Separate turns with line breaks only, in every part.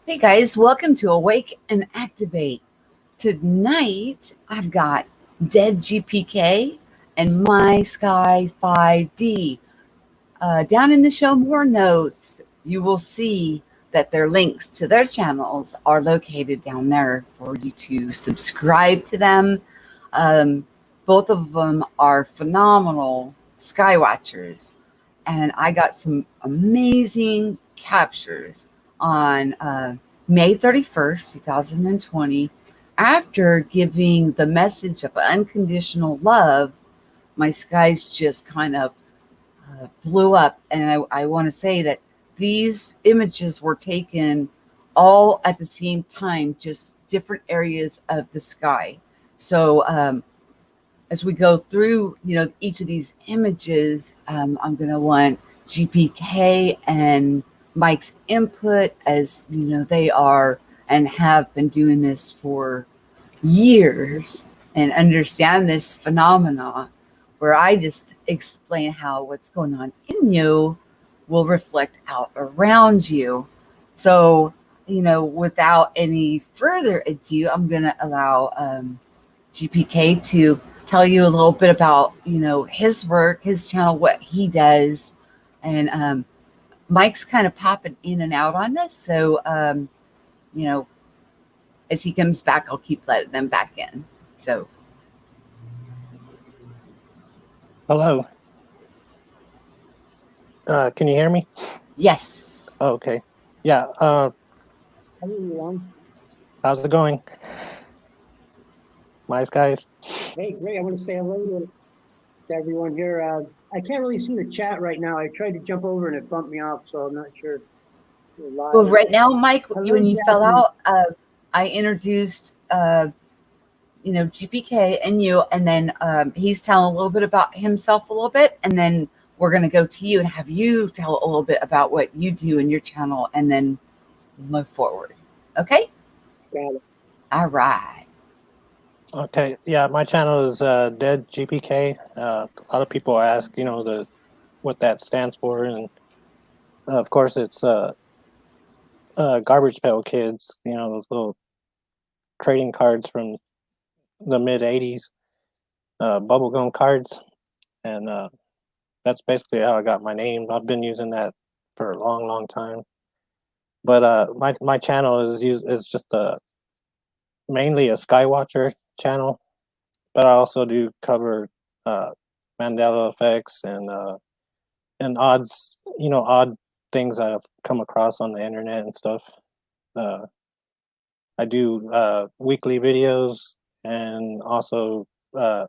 Hey guys, welcome to Awake and Activate. Tonight I've got Dead GPK and My Sky 5D. Down in the show more notes, you will see that their links to their channels are located down there for you to subscribe to them. Um, Both of them are phenomenal sky watchers, and I got some amazing captures on May 31st, 2020. After giving the message of unconditional love, my skies just kind of blew up. And I want to say that these images were taken all at the same time, just different areas of the sky. So, as we go through, each of these images, I'm going to want GPK and Mike's input, as they are and have been doing this for years and understand this phenomena, where I just explain how what's going on in you will reflect out around you. So, without any further ado, I'm going to allow GPK to tell you a little bit about, his work, his channel, what he does. And Mike's kind of popping in and out on this. So, you know, as he comes back, I'll keep letting them back in. So,
hello. Can you hear me?
yes.
Oh, okay. Yeah.
Hi, everyone.
How's it going? Nice guys.
Hey, great. I want to say hello to everyone here. I can't really see the chat right now. I tried to jump over and it bumped me off, so I'm not sure if you're live.
Well, right now, Mike,
Hello,
when you fell
Jackie.
out, I introduced, GPK and you, and then he's telling a little bit about himself a little bit, and then we're going to go to you and have you tell a little bit about what you do in your channel, and then move forward. Okay?
Got it.
All right.
Okay. Yeah, my channel is Dead GPK. A lot of people ask, what that stands for, and of course it's Garbage Pail Kids. Those little trading cards from the mid '80s, bubblegum cards, and that's basically how I got my name. I've been using that for a long, long time. But my channel is just mainly a Skywatcher channel, but I also do cover Mandela effects and odd things I've come across on the internet and stuff. I do weekly videos, and also I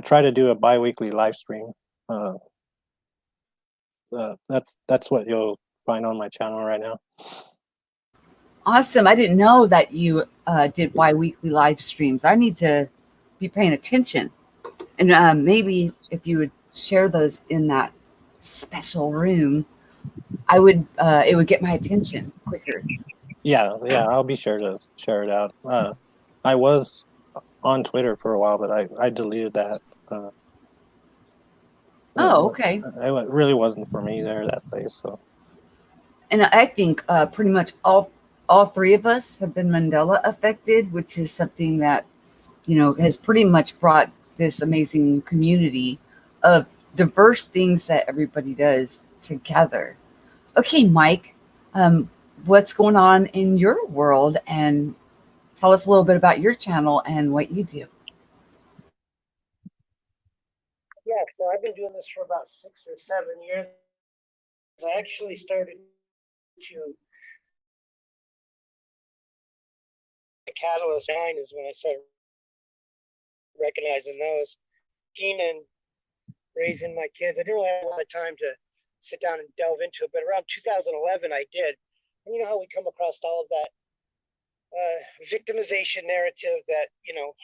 try to do a bi-weekly live stream. That's what you'll find on my channel right now.
Awesome. I didn't know that you did bi-weekly live streams. I need to be paying attention. And maybe if you would share those in that special room, it would get my attention quicker.
Yeah, I'll be sure to share it out. I was on Twitter for a while, but I deleted that.
Oh, okay.
It really wasn't for me there, that place. So,
And I think pretty much all three of us have been Mandela affected, which is something that has pretty much brought this amazing community of diverse things that everybody does together. Okay, Mike, what's going on in your world, and tell us a little bit about your channel and what you do.
Yeah, so I've been doing this for about 6 or 7 years. I actually started to the catalyst line is when I started recognizing those. And raising my kids, I didn't really have a lot of time to sit down and delve into it, but around 2011 I did. And you know how we come across all of that victimization narrative, that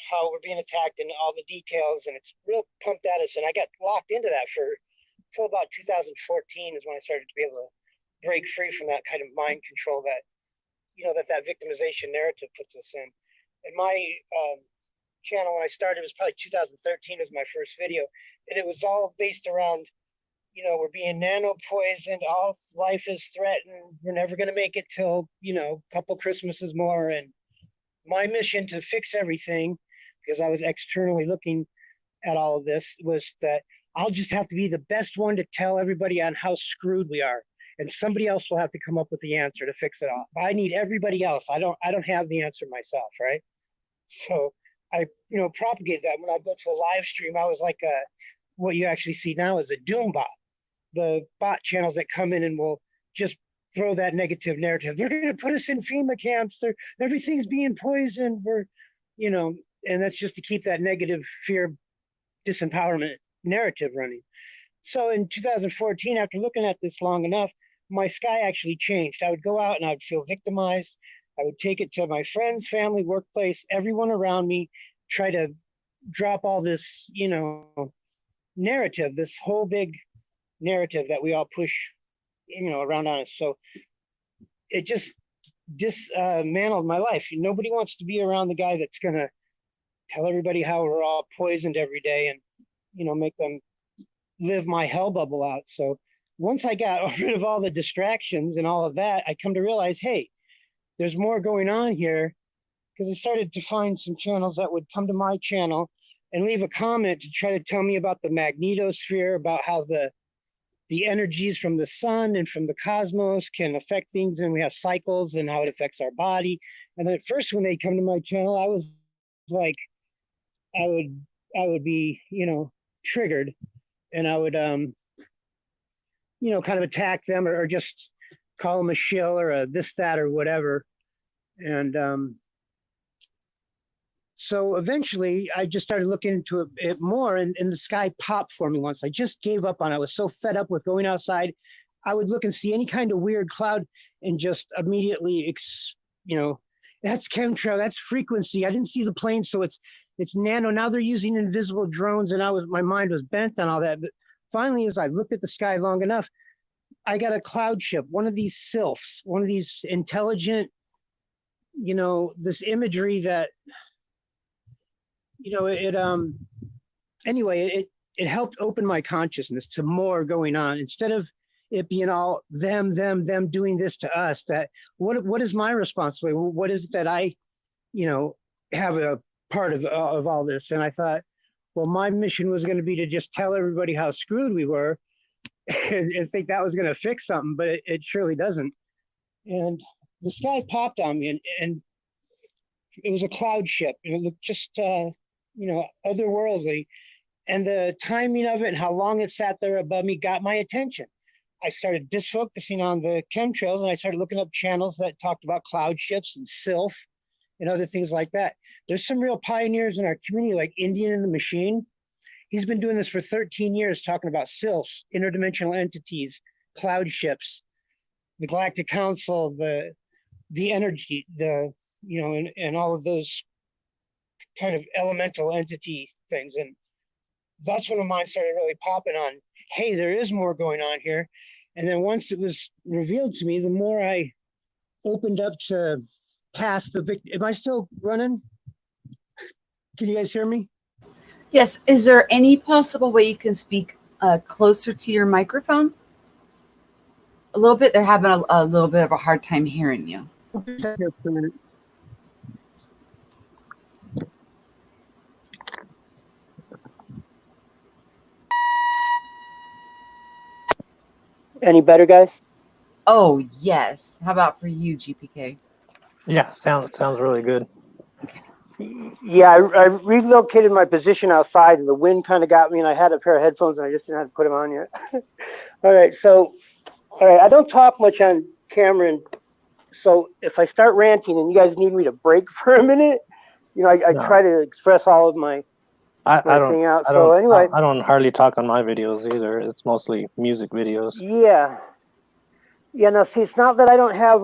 how we're being attacked and all the details, and it's real pumped at us. And I got locked into that for until about 2014 is when I started to be able to break free from that kind of mind control that that victimization narrative puts us in. And my channel when I started was probably 2013 was my first video, and it was all based around you know, we're being nano poisoned. All life is threatened. We're never going to make it till, you know, a couple Christmases more. And my mission to fix everything, because I was externally looking at all of this, was that I'll just have to be the best one to tell everybody on how screwed we are. And somebody else will have to come up with the answer to fix it all. I need everybody else. I don't have the answer myself, right? So I, you know, propagated that. When I go to a live stream, I was like what you actually see now is a doom bot. The bot channels that come in and will just throw that negative narrative. They're going to put us in FEMA camps. Everything's being poisoned. We're, you know, and that's just to keep that negative fear, disempowerment narrative running. So in 2014, after looking at this long enough, my sky actually changed. I would go out and I would feel victimized. I would take it to my friends, family, workplace, everyone around me, try to drop all this, you know, narrative, this whole big narrative that we all push, you know, around on us. So it just dismantled my life. Nobody wants to be around the guy that's going to tell everybody how we're all poisoned every day and, you know, make them live my hell bubble out. So once I got rid of all the distractions and all of that, I come to realize, hey, there's more going on here, because I started to find some channels that would come to my channel and leave a comment to try to tell me about the magnetosphere, about how the energies from the sun and from the cosmos can affect things, and we have cycles and how it affects our body. And at first, when they come to my channel, I was like, I would be, you know, triggered, and I would, you know, kind of attack them or just call them a shill or a this, that, or whatever. And so eventually I just started looking into it more, and the sky popped for me once. I just gave up on it. I was so fed up with going outside. I would look and see any kind of weird cloud and just immediately, you know, that's chemtrail, that's frequency. I didn't see the plane, so it's nano. Now they're using invisible drones, and my mind was bent on all that. But finally, as I looked at the sky long enough, I got a cloud ship, one of these sylphs, one of these intelligent, you know, this imagery that, you know, anyway, it helped open my consciousness to more going on, instead of it being all them doing this to us. That what is my responsibility? What is it that I, you know, have a part of all this? And I thought, well, my mission was going to be to just tell everybody how screwed we were, and think that was going to fix something, but it surely doesn't. And the sky popped on me, and it was a cloud ship, and it looked just you know, otherworldly. And the timing of it and how long it sat there above me got my attention. I started disfocusing on the chemtrails, and I started looking up channels that talked about cloud ships and sylph and other things like that. There's some real pioneers in our community, like Indian in the Machine. He's been doing this for 13 years, talking about sylphs, interdimensional entities, cloud ships, the Galactic Council, the energy, you know, and all of those kind of elemental entity things. And that's when my mind started really popping on, hey, there is more going on here. And then once it was revealed to me, the more I opened up to past the victim. Am I still running? Can you guys hear me?
Yes. Is there any possible way you can speak closer to your microphone? A little bit. They're having a little bit of a hard time hearing you.
Any better, guys?
Oh, yes. How about for you, GPK?
Yeah, sounds really good.
Yeah, I relocated my position outside, and the wind kind of got me, and I had a pair of headphones, and I just didn't have to put them on yet. All right, I don't talk much on camera, and so if I start ranting and you guys need me to break for a minute, you know, I try to express all of my thing out. So anyway,
I don't hardly talk on my videos either. It's mostly music videos.
Yeah. Now see, it's not that I don't have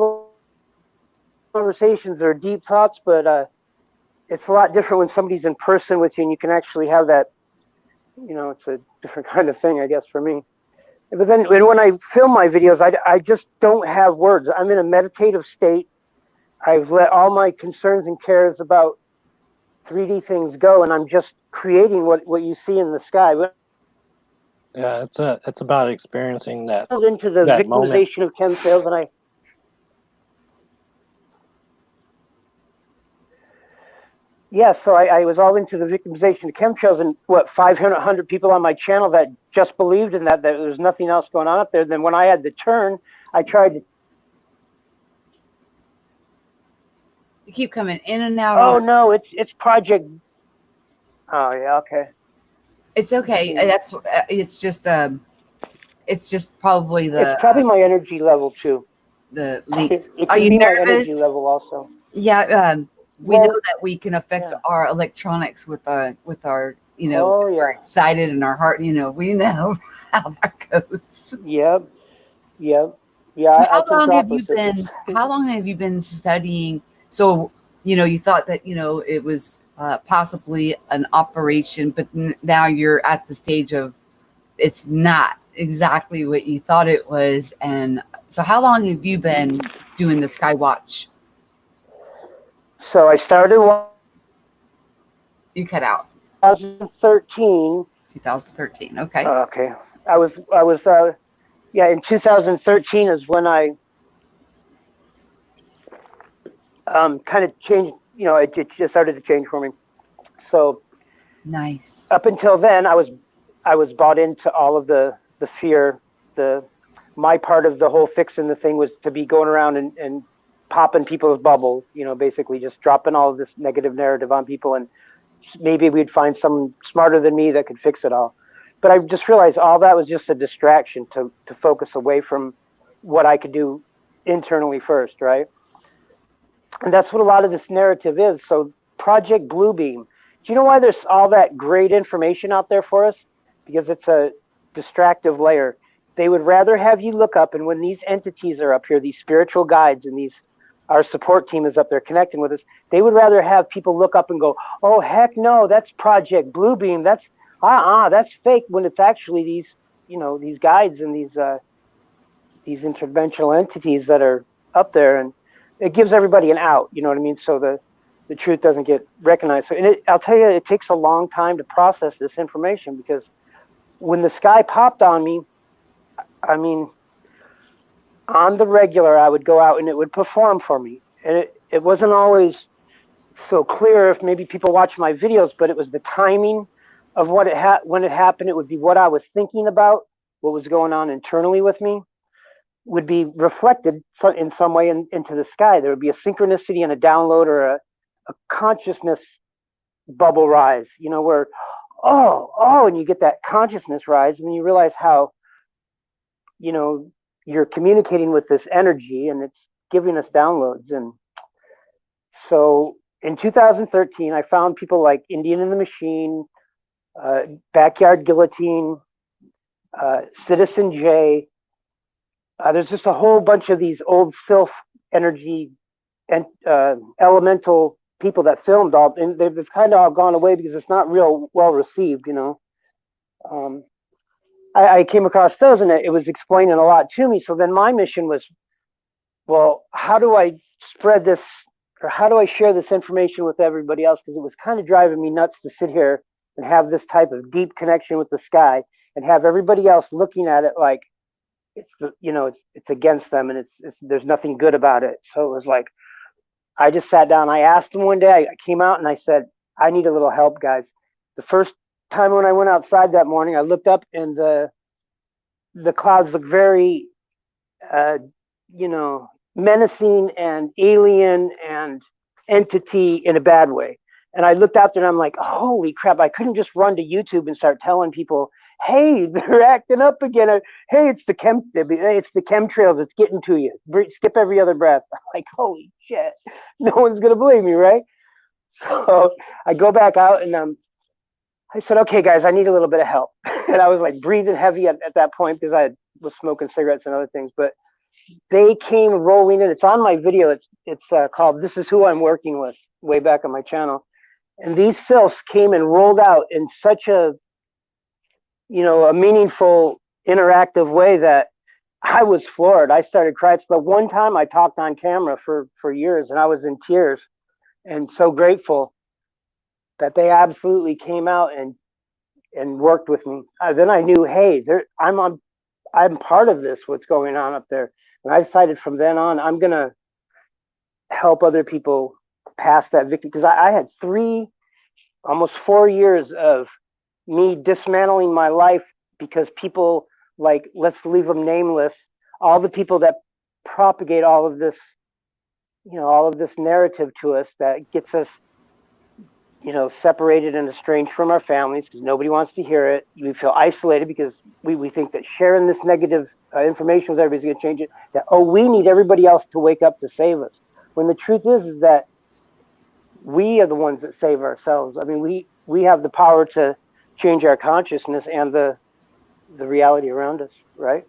conversations or deep thoughts, but it's a lot different when somebody's in person with you and you can actually have that, you know, it's a different kind of thing, I guess, for me. But then when I film my videos, I just don't have words. I'm in a meditative state. I've let all my concerns and cares about 3D things go, and I'm just creating what you see in the sky. But
Yeah, it's about experiencing that
Into the
that moment.
victimization of chemtrails, and so I was all into the victimization of chemtrails, and 500 people on my channel that just believed in that there was nothing else going on up there. Then when I had the turn, I tried to.
You keep coming in and out.
Oh no, it's Project. Oh yeah, okay.
It's okay. That's it's just probably
It's probably my energy level too.
The link.
It
Are
could
you
be
nervous?
my energy level also.
Yeah, we know that we can affect our electronics with our we're excited and our heart. We know how that goes.
Yep. Yeah.
So how long have you been studying? So you thought that it was possibly an operation, but now you're at the stage of it's not exactly what you thought it was. And so how long have you been doing the Skywatch?
So I started.
You cut out.
2013.
2013. Okay.
Okay. I was. In 2013 is when I kind of changed. It just started to change for me. So
nice.
Up until then, I was bought into all of the fear. My part of the whole fixing the thing was to be going around and popping people's bubbles. Basically just dropping all of this negative narrative on people, and maybe we'd find someone smarter than me that could fix it all. But I just realized all that was just a distraction to focus away from what I could do internally first, right? And that's what a lot of this narrative is. So Project Bluebeam, do you know why there's all that great information out there for us? Because it's a distractive layer. They would rather have you look up, and when these entities are up here, these spiritual guides and our support team is up there connecting with us, they would rather have people look up and go, oh, heck no, that's Project Bluebeam. That's fake, when it's actually these guides and these interventional entities that are up there, and it gives everybody an out, you know what I mean? So the truth doesn't get recognized. So, I'll tell you, it takes a long time to process this information, because when the sky popped on me, I mean, on the regular, I would go out and it would perform for me. And it wasn't always so clear if maybe people watch my videos, but it was the timing of when it happened. It would be what I was thinking about, what was going on internally with me, would be reflected in some way into the sky. There would be a synchronicity and a download, or a consciousness bubble rise, where, and you get that consciousness rise, and then you realize how, you're communicating with this energy, and it's giving us downloads. And so in 2013, I found people like Indian in the Machine, Backyard Guillotine, Citizen J. There's just a whole bunch of these old Sylph energy and elemental people that filmed all, and they've kind of all gone away because it's not real well received, I came across those, and it was explaining a lot to me. So then my mission was, well, how do I spread this, or how do I share this information with everybody else? Because it was kind of driving me nuts to sit here and have this type of deep connection with the sky, and have everybody else looking at it like it's against them, and it's there's nothing good about it. So it was like, I just sat down. I asked them one day. I came out and I said, I need a little help, guys. The first time when I went outside that morning, I looked up, and the clouds looked very, menacing and alien and entity in a bad way. And I looked out there and I'm like, holy crap, I couldn't just run to YouTube and start telling people, hey, they're acting up again. Hey, it's the chemtrails. It's getting to you. Skip every other breath. I'm like, holy shit, no one's going to believe me, right? So I go back out, and I said, okay, guys, I need a little bit of help. And I was like breathing heavy at that point, because I was smoking cigarettes and other things. But they came rolling in. It's on my video. It's called This Is Who I'm Working With, way back on my channel. And these sylphs came and rolled out in such a meaningful, interactive way that I was floored. I started crying. It's the one time I talked on camera for years, and I was in tears, and so grateful that they absolutely came out and and worked with me, then I knew, hey, I'm part of this, what's going on up there. And I decided from then on, I'm going to help other people pass that victory. Because I had almost 4 years of me dismantling my life because people, like, let's leave them nameless, all the people that propagate all of this, all of this narrative to us that gets us, separated and estranged from our families because nobody wants to hear it. We feel isolated because we think that sharing this negative information with everybody's going to change it. That, we need everybody else to wake up to save us. When the truth is that we are the ones that save ourselves. I mean, we have the power to change our consciousness and the reality around us, right?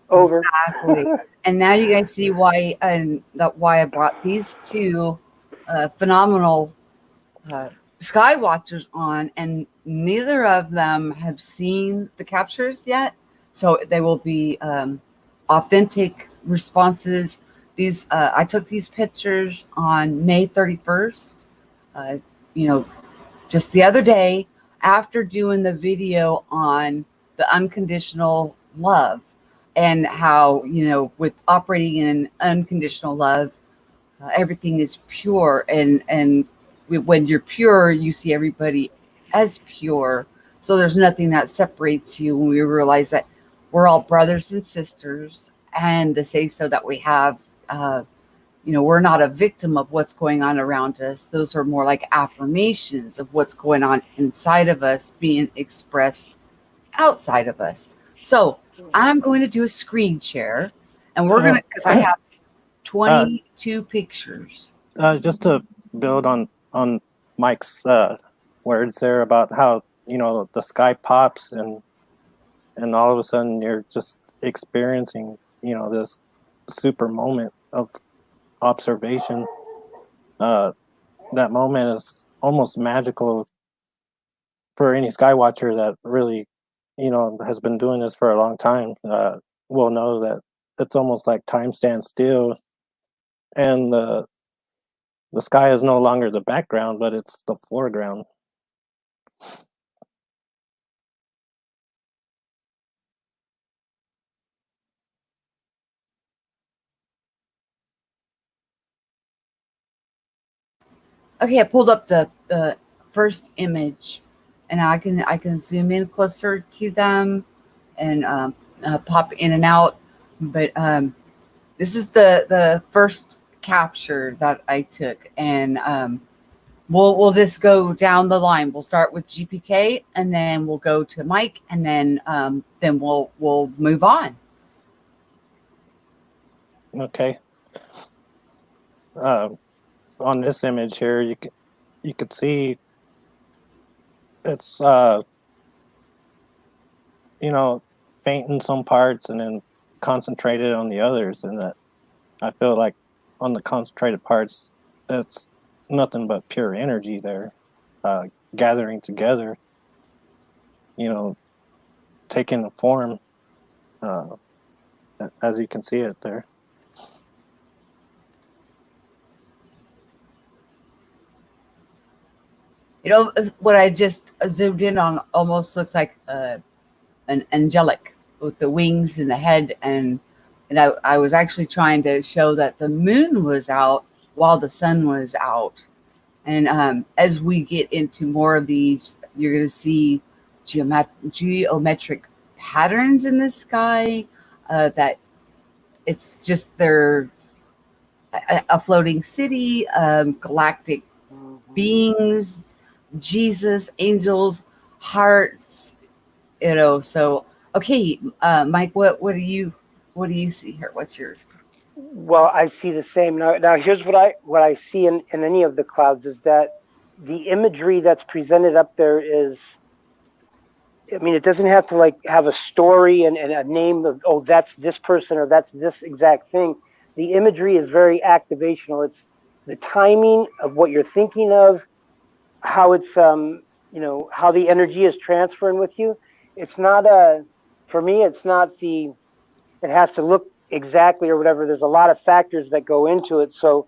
Over.
Exactly. And now you guys see why why I brought these two phenomenal sky watchers on, and neither of them have seen the captures yet, so they will be authentic responses. These I took these pictures on May 31st, just the other day, after doing the video on the unconditional love and how, with operating in unconditional love, everything is pure, and when you're pure, you see everybody as pure. So there's nothing that separates you when we realize that we're all brothers and sisters, and the say so that we have, we're not a victim of what's going on around us. Those are more like affirmations of what's going on inside of us being expressed outside of us. So I'm going to do a screen share, and we're going to, because I have 22 pictures.
Just to build on Mike's words there about how the sky pops and all of a sudden you're just experiencing this super moment of observation. That moment is almost magical for any sky watcher that really has been doing this for a long time. Will know that it's almost like time stands still, and the sky is no longer the background, but it's the foreground.
Okay, I pulled up the first image, and I can zoom in closer to them and pop in and out. But this is the first capture that I took, and we'll just go down the line. We'll start with GPK, and then we'll go to Mike, and then we'll move on.
Okay. On this image here, you could see it's faint in some parts and then concentrated on the others, and that I feel like on the concentrated parts, it's nothing but pure energy there, gathering together, taking the form, as you can see it there.
What I just zoomed in on almost looks like an angelic with the wings and the head, and I was actually trying to show that the moon was out while the sun was out. And as we get into more of these, you're going to see geometric patterns in the sky, that it's just they're a floating city, galactic beings, Jesus, angels, hearts, so okay, Mike, what do you see here? What's your...
Well, I see the same. Now here's what I see in any of the clouds is that the imagery that's presented up there is, I mean, it doesn't have to have a story and a name of, that's this person or that's this exact thing. The imagery is very activational. It's the timing of what you're thinking of, how it's how the energy is transferring with you. It's not for me, it's not it has to look exactly or whatever. There's a lot of factors that go into it. So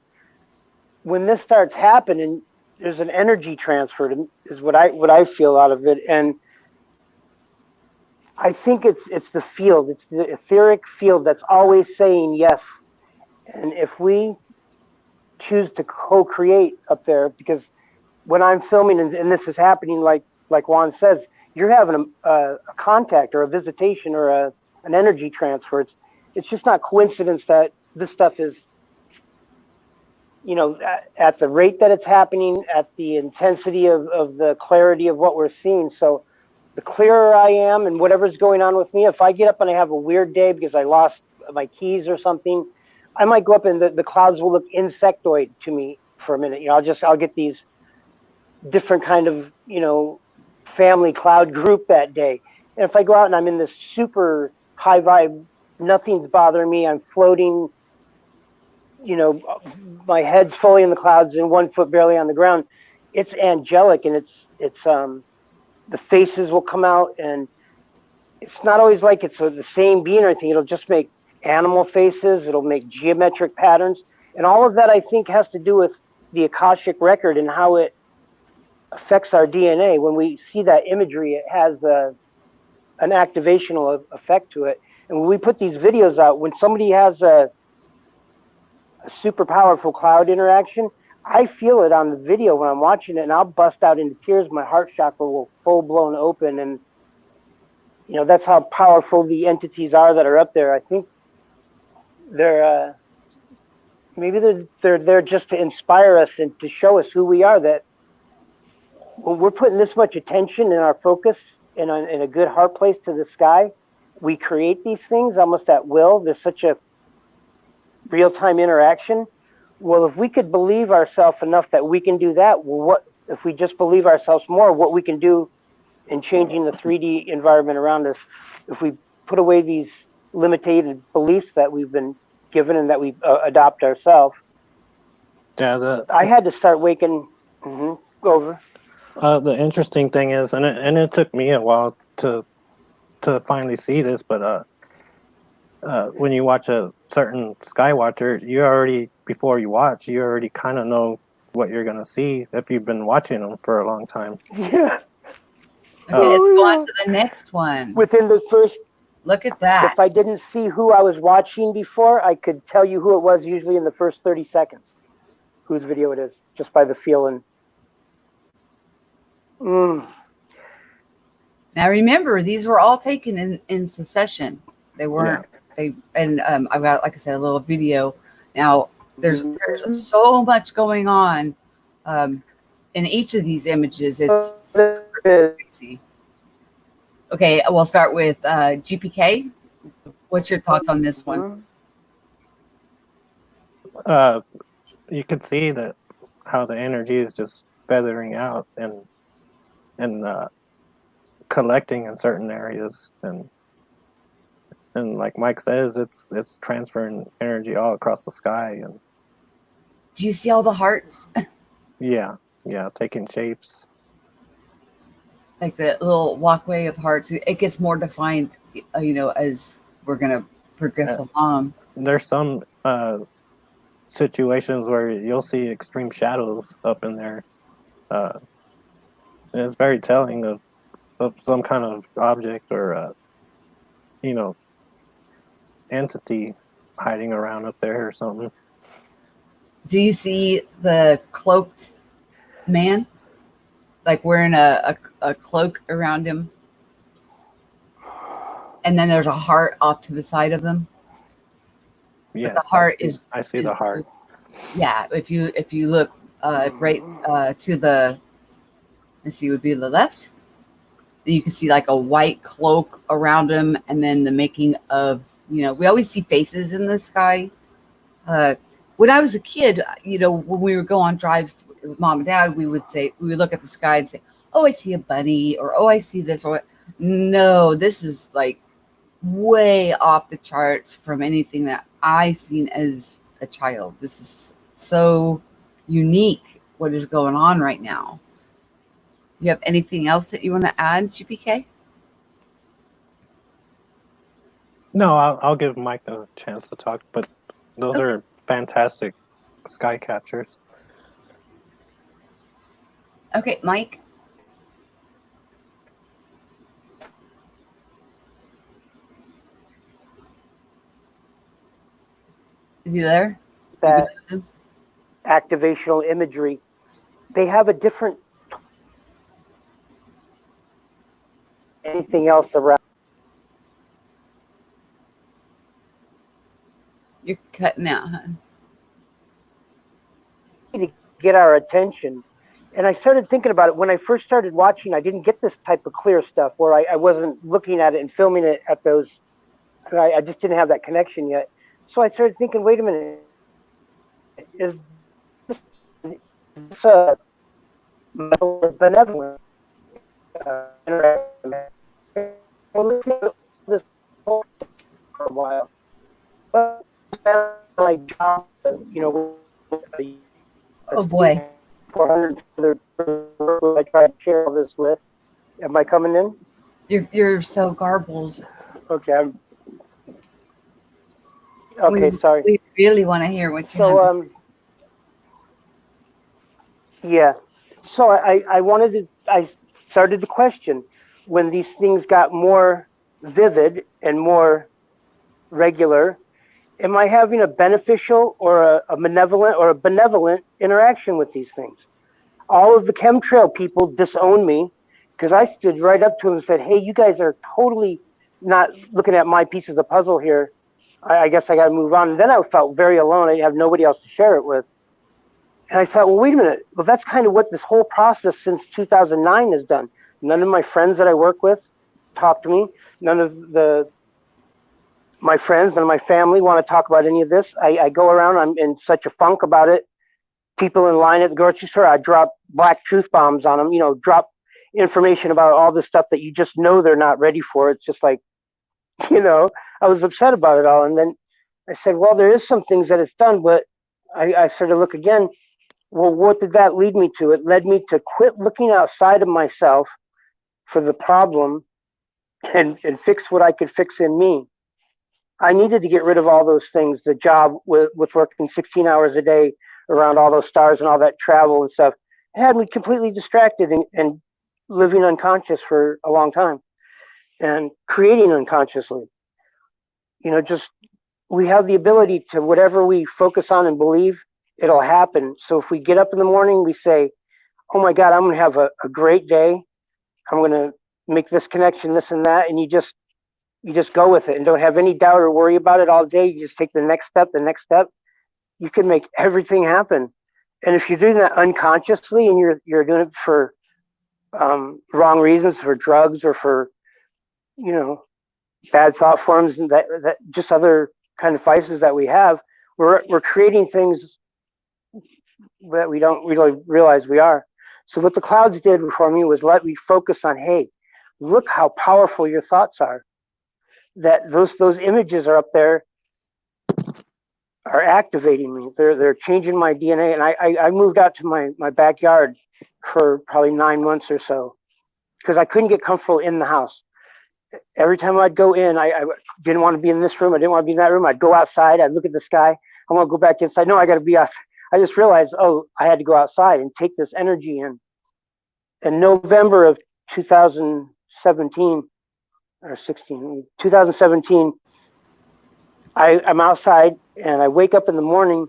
when this starts happening, there's an energy transfer is what I feel out of it. And I think it's the field. It's the etheric field that's always saying yes. And if we choose to co-create up there, because when I'm filming and this is happening, like Juan says, you're having a contact or a visitation or an energy transfer. It's just not coincidence that this stuff is, at the rate that it's happening, at the intensity of the clarity of what we're seeing. So the clearer I am and whatever's going on with me, if I get up and I have a weird day because I lost my keys or something, I might go up and the clouds will look insectoid to me for a minute. I'll get these different kind of, family cloud group that day. And if I go out and I'm in this super high vibe, nothing's bothering me, I'm floating, my head's fully in the clouds and 1 foot barely on the ground, it's angelic, and it's the faces will come out, and it's not always like it's the same being or anything. It'll just make animal faces, it'll make geometric patterns, and all of that I think has to do with the Akashic record and how it affects our DNA. When we see that imagery, it has an activational effect to it. And when we put these videos out, when somebody has a super powerful cloud interaction, I feel it on the video when I'm watching it, and I'll bust out into tears. My heart chakra will full blown open, and that's how powerful the entities are that are up there. I think they're maybe they're there just to inspire us and to show us who we are. That when we're putting this much attention and our focus in a good heart place to the sky, we create these things almost at will. There's such a real-time interaction. Well, if we could believe ourselves enough that we can do that, well, what if we just believe ourselves more, what we can do in changing the 3D environment around us, if we put away these limited beliefs that we've been given and that we adopt ourselves.
Yeah,
I had to start waking over.
The interesting thing is, and it took me a while to finally see this, but when you watch a certain Skywatcher, you already, before you watch, you already kind of know what you're going to see if you've been watching them for a long time.
Yeah.
Okay, let's go on to the next one.
Within the first,
Look at that.
if I didn't see who I was watching before, I could tell you who it was usually in the first 30 seconds, whose video it is, just by the feeling.
Now remember, these were all taken in succession. They weren't. I've got, like I said, a little video. Now there's so much going on in each of these images. It's crazy. Okay, we'll start with GPK. What's your thoughts on this one?
You can see that how the energy is just feathering out and collecting in certain areas, and like Mike says, it's transferring energy all across the sky. And
do you see all the hearts?
yeah, taking shapes.
Like the little walkway of hearts. It gets more defined, as we're gonna progress along.
There's some situations where you'll see extreme shadows up in there. And it's very telling of some kind of object or entity hiding around up there or something.
Do you see the cloaked man, like wearing a cloak around him, and then there's a heart off to the side of him?
Yes,
the heart
I see the heart.
Yeah, if you look right to the, let's see, would be the left, you can see like a white cloak around him, and then the making of, we always see faces in the sky. When I was a kid, when we would go on drives with mom and dad, we would look at the sky and say, oh, I see a bunny, or oh, I see this, or no, this is like way off the charts from anything that I seen as a child. This is so unique, what is going on right now. You have anything else that you want to add, GPK?
No, I'll give Mike a chance to talk, but those are fantastic sky catchers.
Okay, Mike. Is he there?
that activational imagery, they have a different anything else around.
You're cutting out, huh?
To get our attention. And I started thinking about it when I first started watching. I didn't get this type of clear stuff where I wasn't looking at it and filming it at those. I just didn't have that connection yet. So I started thinking, wait a minute, is this a benevolent interaction? Well, let's look at this for a while. But my job, you know,
Oh boy.
400 other people I try to share all this with. Am I coming in?
You're so garbled.
Okay. Okay, sorry.
We really want to hear what you
So,
have to say.
yeah. So I started to question when these things got more vivid and more regular. Am I having a beneficial or a malevolent or a benevolent interaction with these things? All of the chemtrail people disowned me because I stood right up to them and said, hey, you guys are totally not looking at my piece of the puzzle here. I guess I got to move on. And then I felt very alone. I have nobody else to share it with. And I thought, well, wait a minute. Well, that's kind of what this whole process since 2009 has done. None of my friends that I work with talk to me. None of my friends, none of my family want to talk about any of this. I go around, I'm in such a funk about it. People in line at the grocery store, I drop black truth bombs on them, you know, drop information about all this stuff that you just know they're not ready for. It's just like, you know, I was upset about it all. And then I said, well, there is some things that it's done, but I started to look again. Well, what did that lead me to? It led me to quit looking outside of myself for the problem and fix what I could fix in me. I needed to get rid of all those things, the job with working 16 hours a day around all those stars and all that travel and stuff. It had me completely distracted and living unconscious for a long time and creating unconsciously. You know, just we have the ability to whatever we focus on and believe, it'll happen. So if we get up in the morning, we say, oh my God, I'm going to have a great day. I'm going to make this connection, this and that. And you just go with it and don't have any doubt or worry about it all day. You just take the next step, the next step. You can make everything happen. And if you're doing that unconsciously and you're doing it for wrong reasons, for drugs or for, you know, bad thought forms and that just other kind of vices that we have, we're creating things that we don't really realize we are. So what the clouds did for me was let me focus on, hey, look how powerful your thoughts are. That those images are up there are activating me. They're changing my DNA. And I moved out to my backyard for probably 9 months or so because I couldn't get comfortable in the house. Every time I'd go in, I didn't want to be in this room. I didn't want to be in that room. I'd go outside. I'd look at the sky. I want to go back inside. No, I got to be outside. I just realized, oh, I had to go outside and take this energy in. In November of 2017 or 2017, I'm outside and I wake up in the morning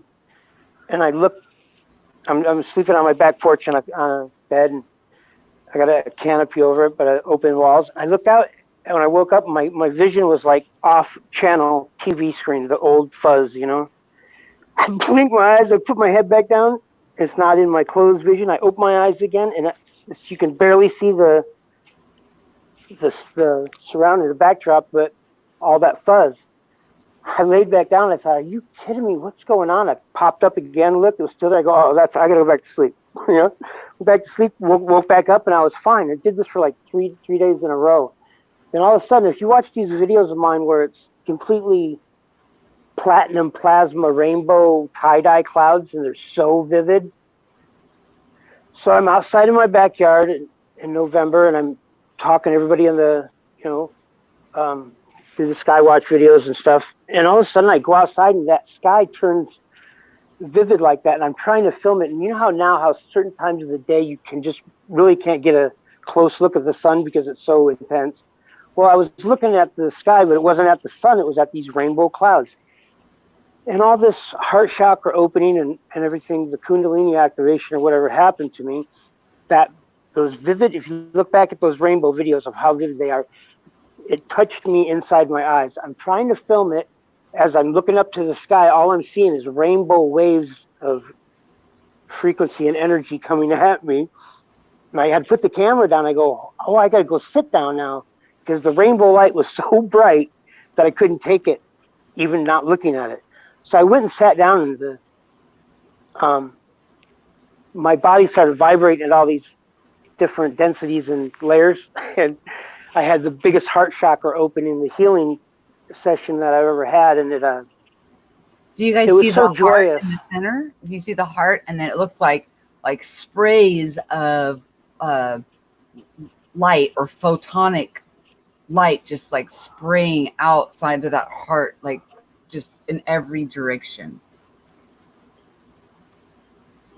and I look. I'm sleeping on my back porch on a bed and I got a canopy over it, but open walls. I looked out and when I woke up, my vision was like off-channel TV screen, the old fuzz, you know. I blinked my eyes. I put my head back down. It's not in my closed vision. I open my eyes again, and you can barely see the surrounding, the backdrop, but all that fuzz. I laid back down. I thought, are you kidding me? What's going on? I popped up again, looked. It was still there. I go, oh, I got to go back to sleep. You know, went back to sleep, woke back up, and I was fine. I did this for like three days in a row. Then all of a sudden, if you watch these videos of mine where it's completely platinum plasma rainbow tie-dye clouds and they're so vivid. So I'm outside in my backyard in November and I'm talking to everybody in the, you know, do the Skywatch videos and stuff. And all of a sudden I go outside and that sky turns vivid like that. And I'm trying to film it. And you know how certain times of the day you can't get a close look at the sun because it's so intense. Well, I was looking at the sky, but it wasn't at the sun. It was at these rainbow clouds. And all this heart chakra opening and everything, the Kundalini activation or whatever happened to me, that those vivid, if you look back at those rainbow videos of how vivid they are, it touched me inside my eyes. I'm trying to film it. As I'm looking up to the sky, all I'm seeing is rainbow waves of frequency and energy coming at me. And I had put the camera down. I go, oh, I got to go sit down now because the rainbow light was so bright that I couldn't take it, even not looking at it. So I went and sat down, and my body started vibrating at all these different densities and layers, and I had the biggest heart chakra open in the healing session that I've ever had, and
Do you guys
it was
see
so
the heart
joyous.
in the center? Do you see the heart? And then it looks like sprays of light or photonic light just like spraying outside of that heart, like just in every direction.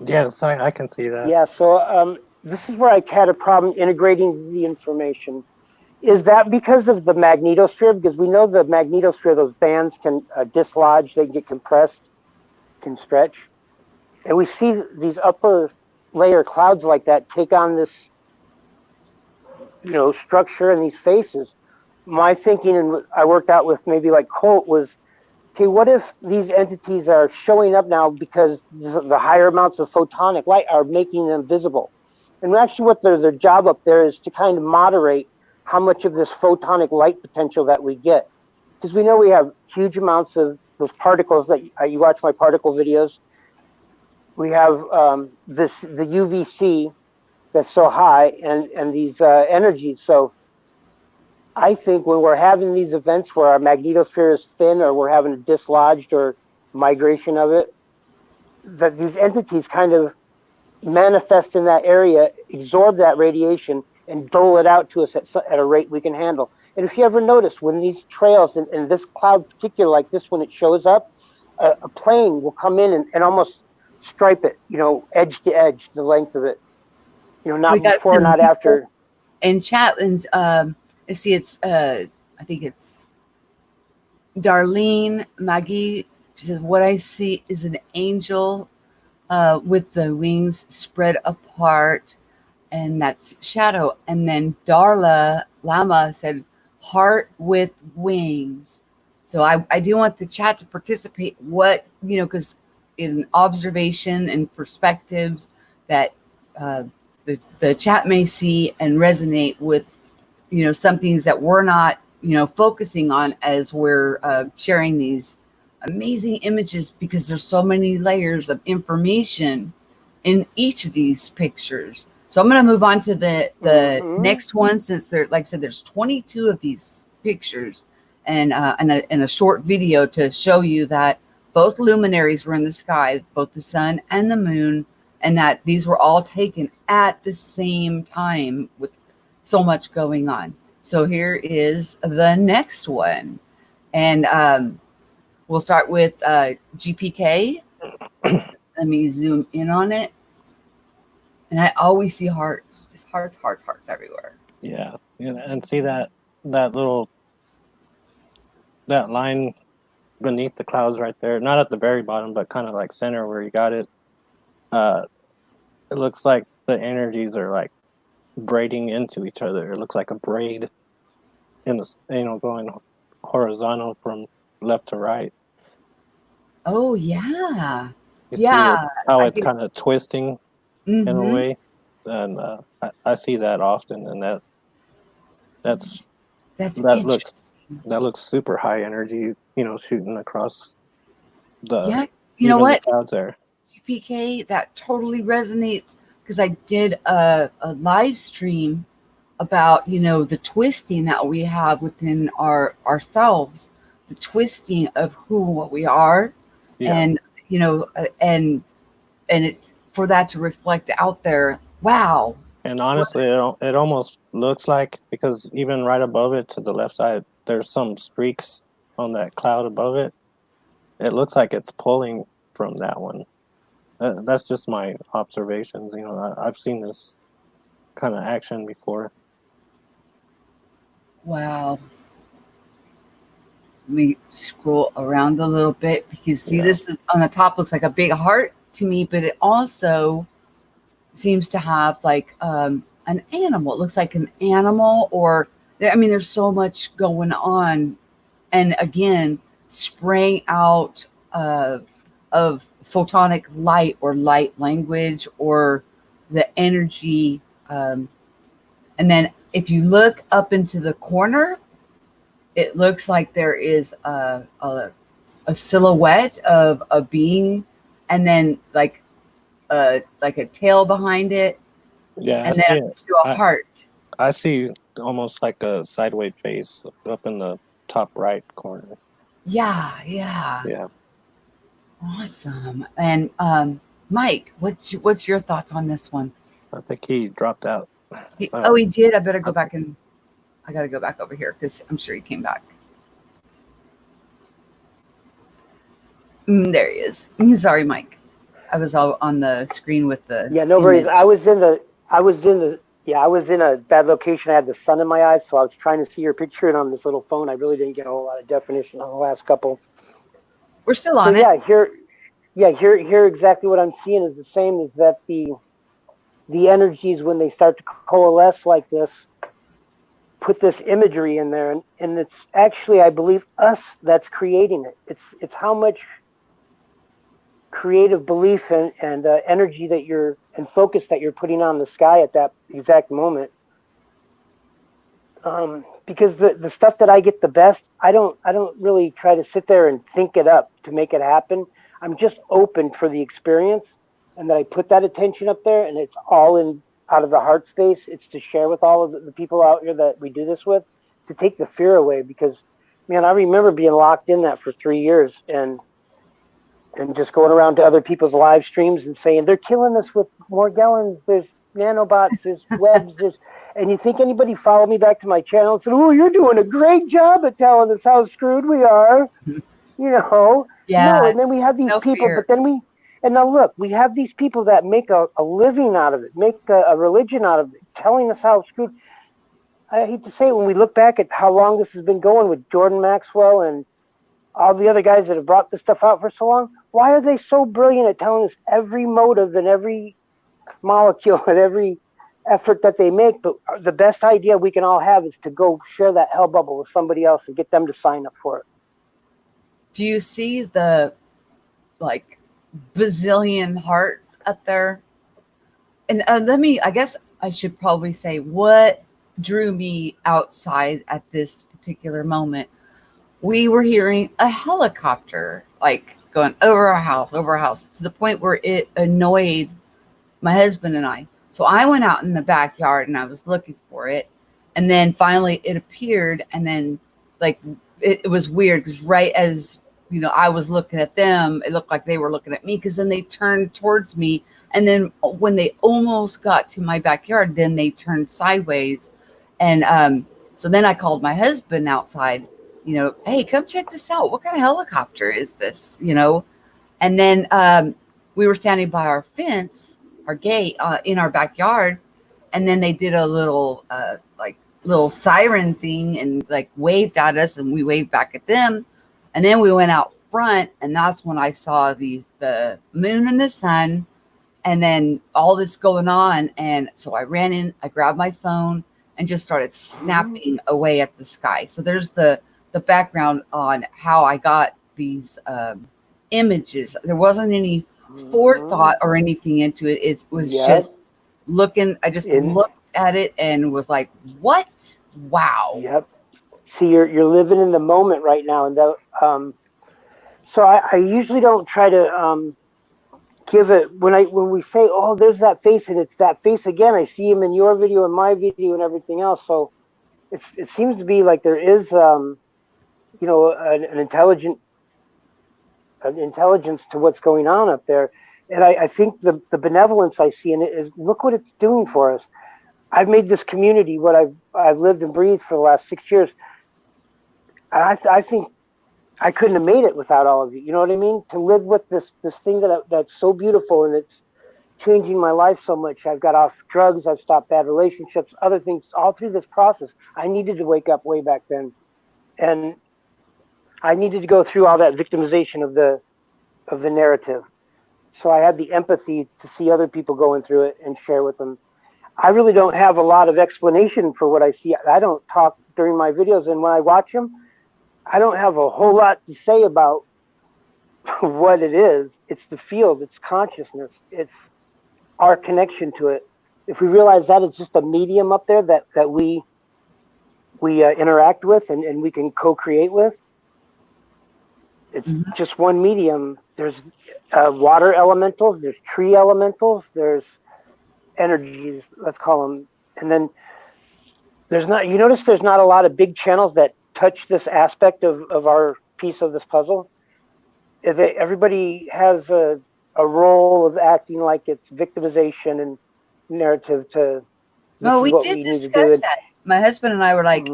Yes, I can see that.
Yeah, so this is where I had a problem integrating the information. Is that because of the magnetosphere? Because we know the magnetosphere, those bands can dislodge, they can get compressed, can stretch. And we see these upper layer clouds like that take on this, structure and these faces. My thinking, and I worked out with maybe like Colt, was, okay, what if these entities are showing up now because the higher amounts of photonic light are making them visible? And actually what their job up there is to kind of moderate how much of this photonic light potential that we get. Because we know we have huge amounts of those particles that you watch my particle videos. We have the UVC that's so high and these energies. So I think when we're having these events where our magnetosphere is thin or we're having a dislodged or migration of it, that these entities kind of manifest in that area, absorb that radiation, and dole it out to us at a rate we can handle. And if you ever notice, when these trails, and this cloud particular like this, when it shows up, a plane will come in and almost stripe it, edge to edge, the length of it. Not
We got
before,
some
not after.
in chat, and I see it's I think it's Darlene Maggie. She says, what I see is an angel with the wings spread apart, and that's shadow. And then Darla Lama said, heart with wings. So I do want the chat to participate. What, because in observation and perspectives that the chat may see and resonate with, some things that we're not, focusing on as we're sharing these amazing images, because there's so many layers of information in each of these pictures. So I'm going to move on to the next one, since there, like I said, there's 22 of these pictures and a short video to show you that both luminaries were in the sky, both the sun and the moon, and that these were all taken at the same time with so much going on. So here is the next one. And we'll start with GPK. Let me zoom in on it. And I always see hearts, just hearts, hearts, hearts everywhere.
Yeah, and see that line beneath the clouds right there, not at the very bottom, but kind of like center where you got it. It looks like the energies are like braiding into each other. It looks like a braid in the, going horizontal from left to right.
Oh yeah,
You see
yeah.
how it's kind of twisting in a
Mm-hmm.
way, and I see that often, and that looks super high energy, shooting across the
Yeah, you know what?
the clouds there.
GPK, that totally resonates, because I did a live stream about, the twisting that we have within ourselves, the twisting of who and what we are.
Yeah.
And and it's for that to reflect out there. Wow.
And honestly, it almost looks like, because even right above it to the left side, there's some streaks on that cloud above it. It looks like it's pulling from that one. That's just my observations. I've seen this kind of action before.
Wow. Let me scroll around a little bit because see, this is on the top looks like a big heart to me, but it also seems to have like an animal. It looks like an animal, or I mean, there's so much going on, and again, spraying out of photonic light or light language or the energy. And then if you look up into the corner, it looks like there is a silhouette of a being, and then like a tail behind it,
Yeah,
and
I see
then
it.
to a heart.
I see almost like a sideways face up in the top right corner.
Yeah.
Yeah.
Awesome. And Mike, what's your thoughts on this one?
I think he dropped out.
Oh, he did. I better go back and I got to go back over here because I'm sure he came back. There he is. Sorry, Mike. I was all on the screen with the
no worries.
image.
I was in a bad location. I had the sun in my eyes, so I was trying to see your picture, and on this little phone, I really didn't get a whole lot of definition on the last couple.
We're still on it.
Here exactly what I'm seeing is the same, is that the energies, when they start to coalesce like this, put this imagery in there, and it's actually, I believe, us that's creating it. It's how much creative belief and energy that you're, and focus that you're putting on the sky at that exact moment. Because the stuff that I get the best, I don't really try to sit there and think it up to make it happen. I'm just open for the experience, and that I put that attention up there, and it's all in out of the heart space. It's to share with all of the people out here that we do this with, to take the fear away. Because, man, I remember being locked in that for 3 years, and just going around to other people's live streams and saying, they're killing us with Morgellons, there's nanobots, there's webs, and you think anybody followed me back to my channel and said, oh, you're doing a great job at telling us how screwed we are. No. And then we have these people,
fear.
but then and now look, we have these people that make a living out of it, make a religion out of it, telling us how screwed. I hate to say it, when we look back at how long this has been going with Jordan Maxwell and all the other guys that have brought this stuff out for so long, why are they so brilliant at telling us every motive and every molecule and every effort that they make? But the best idea we can all have is to go share that hell bubble with somebody else and get them to sign up for it.
Do you see the like bazillion hearts up there? And I guess I should probably say what drew me outside at this particular moment. We were hearing a helicopter like going over our house, to the point where it annoyed my husband and I. So I went out in the backyard and I was looking for it. And then finally it appeared. And then like, it was weird because right as, I was looking at them, it looked like they were looking at me, because then they turned towards me. And then when they almost got to my backyard, then they turned sideways. And so then I called my husband outside, hey, come check this out. What kind of helicopter is this? And then we were standing by our fence, our gate in our backyard. And then they did a little little siren thing and like waved at us, and we waved back at them. And then we went out front, and that's when I saw the moon and the sun, and then all this going on. And so I ran in, I grabbed my phone and just started snapping away at the sky. So there's the background on how I got these images. There wasn't any forethought or anything into it. It was just looking. I just looked at it and was like, what? Wow.
Yep. See, you're living in the moment right now. And so I usually don't try to give it, when we say, oh, there's that face, and it's that face again. I see him in your video and my video and everything else. So it seems to be like there is an intelligence to what's going on up there. And I think the benevolence I see in it is, look what it's doing for us. I've made this community what I've lived and breathed for the last 6 years. And I think I couldn't have made it without all of you. You know what I mean? To live with this thing that's so beautiful, and it's changing my life so much. I've got off drugs. I've stopped bad relationships, other things, all through this process. I needed to wake up way back then. And I needed to go through all that victimization of the narrative. So I had the empathy to see other people going through it and share with them. I really don't have a lot of explanation for what I see. I don't talk during my videos, and when I watch them, I don't have a whole lot to say about what it is. It's the field, it's consciousness, it's our connection to it. If we realize that it's just a medium up there that we interact with and we can co-create with, it's just one medium. There's water elementals, there's tree elementals, there's energies, let's call them, and then there's not. You notice there's not a lot of big channels that touch this aspect of our piece of this puzzle. Everybody has a role of acting like it's victimization and narrative to.
Well, we did discuss that. My husband and I were like,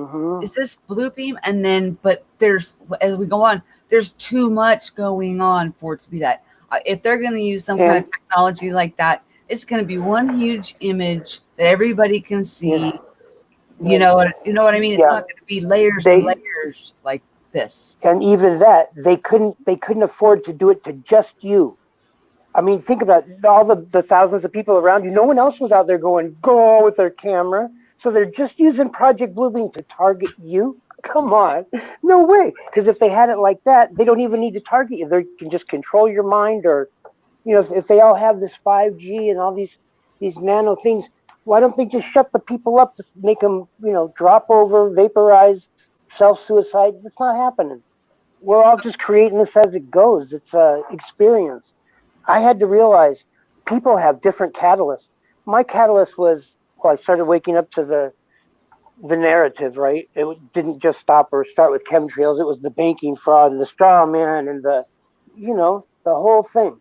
is this blue beam? And then, but there's, as we go on, there's too much going on for it to be that. If they're going to use some kind of technology like that, it's going to be one huge image that everybody can see. You know what I mean? It's not going to be layers and layers like this.
And even that, they couldn't afford to do it to just you. I mean, think about all the thousands of people around you. No one else was out there going, go with their camera. So they're just using Project Bluebeam to target you? Come on. No way. Because if they had it like that, they don't even need to target you. They can just control your mind, or, you know, if they all have this 5G and all these nano things, why don't they just shut the people up, make them, you know, drop over, vaporize, self-suicide? It's not happening. We're all just creating this as it goes. It's an experience. I had to realize people have different catalysts. My catalyst was, well, I started waking up to the narrative, right? It didn't just start with chemtrails. It was the banking fraud and the straw man and the, you know, the whole thing.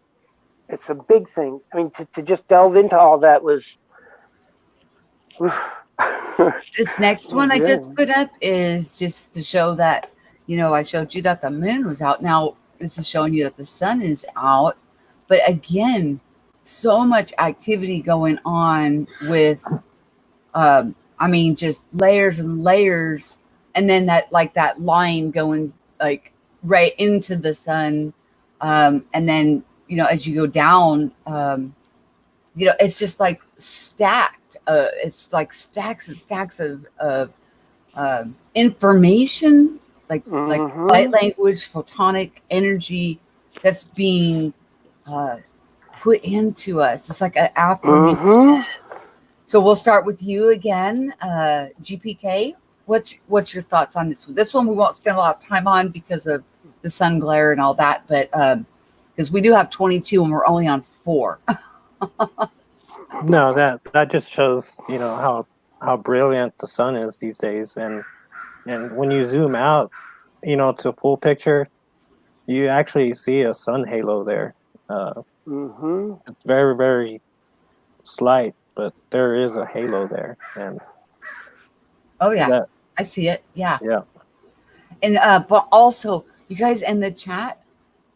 It's a big thing. I mean, to just delve into all that was.
This next one I just put up is just to show that, you know, I showed you that the moon was out. Now this is showing you that the sun is out. But again, so much activity going on with, I mean, just layers and layers. And then that line going like right into the sun. And then, you know, as you go down, you know, it's just like stacked. It's like stacks and stacks of information, like light language, photonic energy that's being put into us. It's like an affirmation. So we'll start with you again, GPK. What's your thoughts on this one? This one we won't spend a lot of time on because of the sun glare and all that, but because we do have 22 and we're only on 4.
No, that just shows, you know, how brilliant the sun is these days, and when you zoom out, you know, to full picture, you actually see a sun halo there. It's very, very slight, but there is a halo there, and
I see it. Yeah. And but also, you guys in the chat,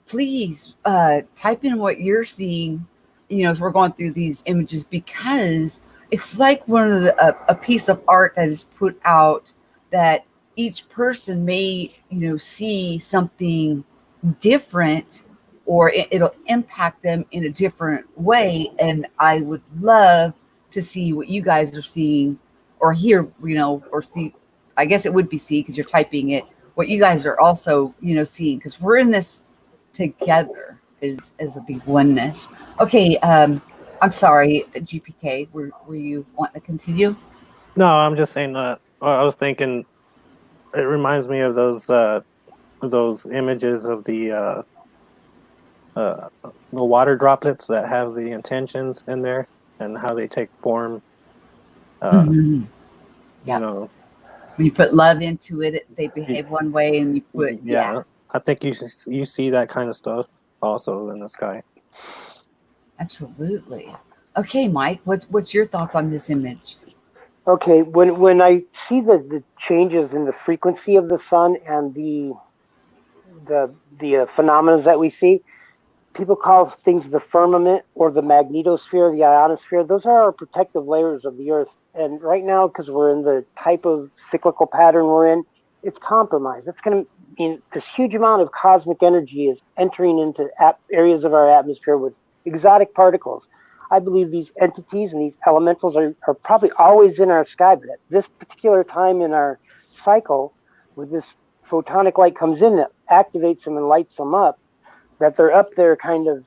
please type in what you're seeing, you know, as we're going through these images, because it's like one of a piece of art that is put out that each person may, you know, see something different, or it'll impact them in a different way. And I would love to see what you guys are seeing or hear, you know, or see. I guess it would be see because you're typing it. What you guys are also, you know, seeing, because we're in this together as a big oneness. Okay, I'm sorry, GPK. Were you wanting to continue?
No, I'm just saying. I was thinking, it reminds me of those images of the water droplets that have the intentions in there and how they take form. You know,
when you put love into it, they behave one way, and you put
I think you see that kind of stuff also in the sky.
Absolutely. Okay, Mike, what's your thoughts on this image?
Okay, when I see the changes in the frequency of the sun and the phenomena that we see, people call things the firmament or the magnetosphere, the ionosphere. Those are our protective layers of the Earth. And right now, because we're in the type of cyclical pattern we're in, it's compromised. That's going to mean this huge amount of cosmic energy is entering into areas of our atmosphere with exotic particles. I believe these entities and these elementals are probably always in our sky, but at this particular time in our cycle, with this photonic light comes in that activates them and lights them up, that they're up there kind of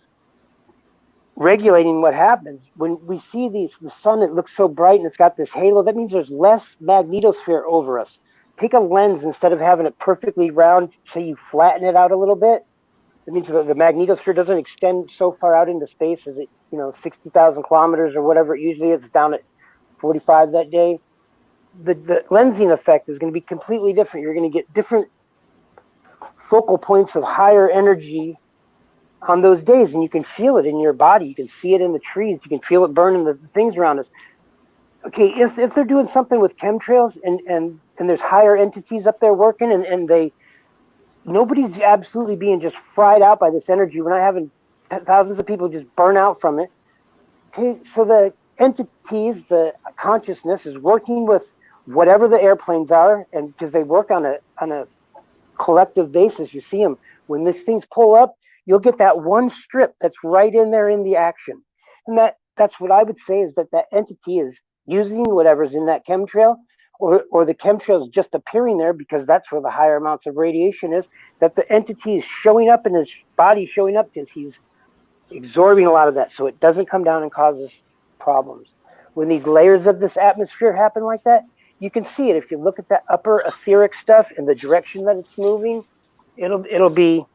regulating what happens. When we see the sun, it looks so bright and it's got this halo, that means there's less magnetosphere over us. Take a lens, instead of having it perfectly round, say you flatten it out a little bit, that means the magnetosphere doesn't extend so far out into space as it, 60,000 kilometers or whatever it usually is. It's down at 45 that day. The lensing effect is going to be completely different. You're going to get different focal points of higher energy on those days, and you can feel it in your body. You can see it in the trees. You can feel it burning the things around us. Okay, if they're doing something with chemtrails and there's higher entities up there working, and nobody's absolutely being just fried out by this energy. We're not having thousands of people just burn out from it. Okay, so the entities, the consciousness is working with whatever the airplanes are, and because they work on a collective basis, you see them. When these things pull up, you'll get that one strip that's right in there in the action. And that's what I would say, is that entity is using whatever's in that chemtrail, or the chemtrail is just appearing there because that's where the higher amounts of radiation is, that the entity is showing up in his body, showing up because he's absorbing a lot of that, so it doesn't come down and cause us problems. When these layers of this atmosphere happen like that, you can see it. If you look at that upper etheric stuff and the direction that it's moving, it'll be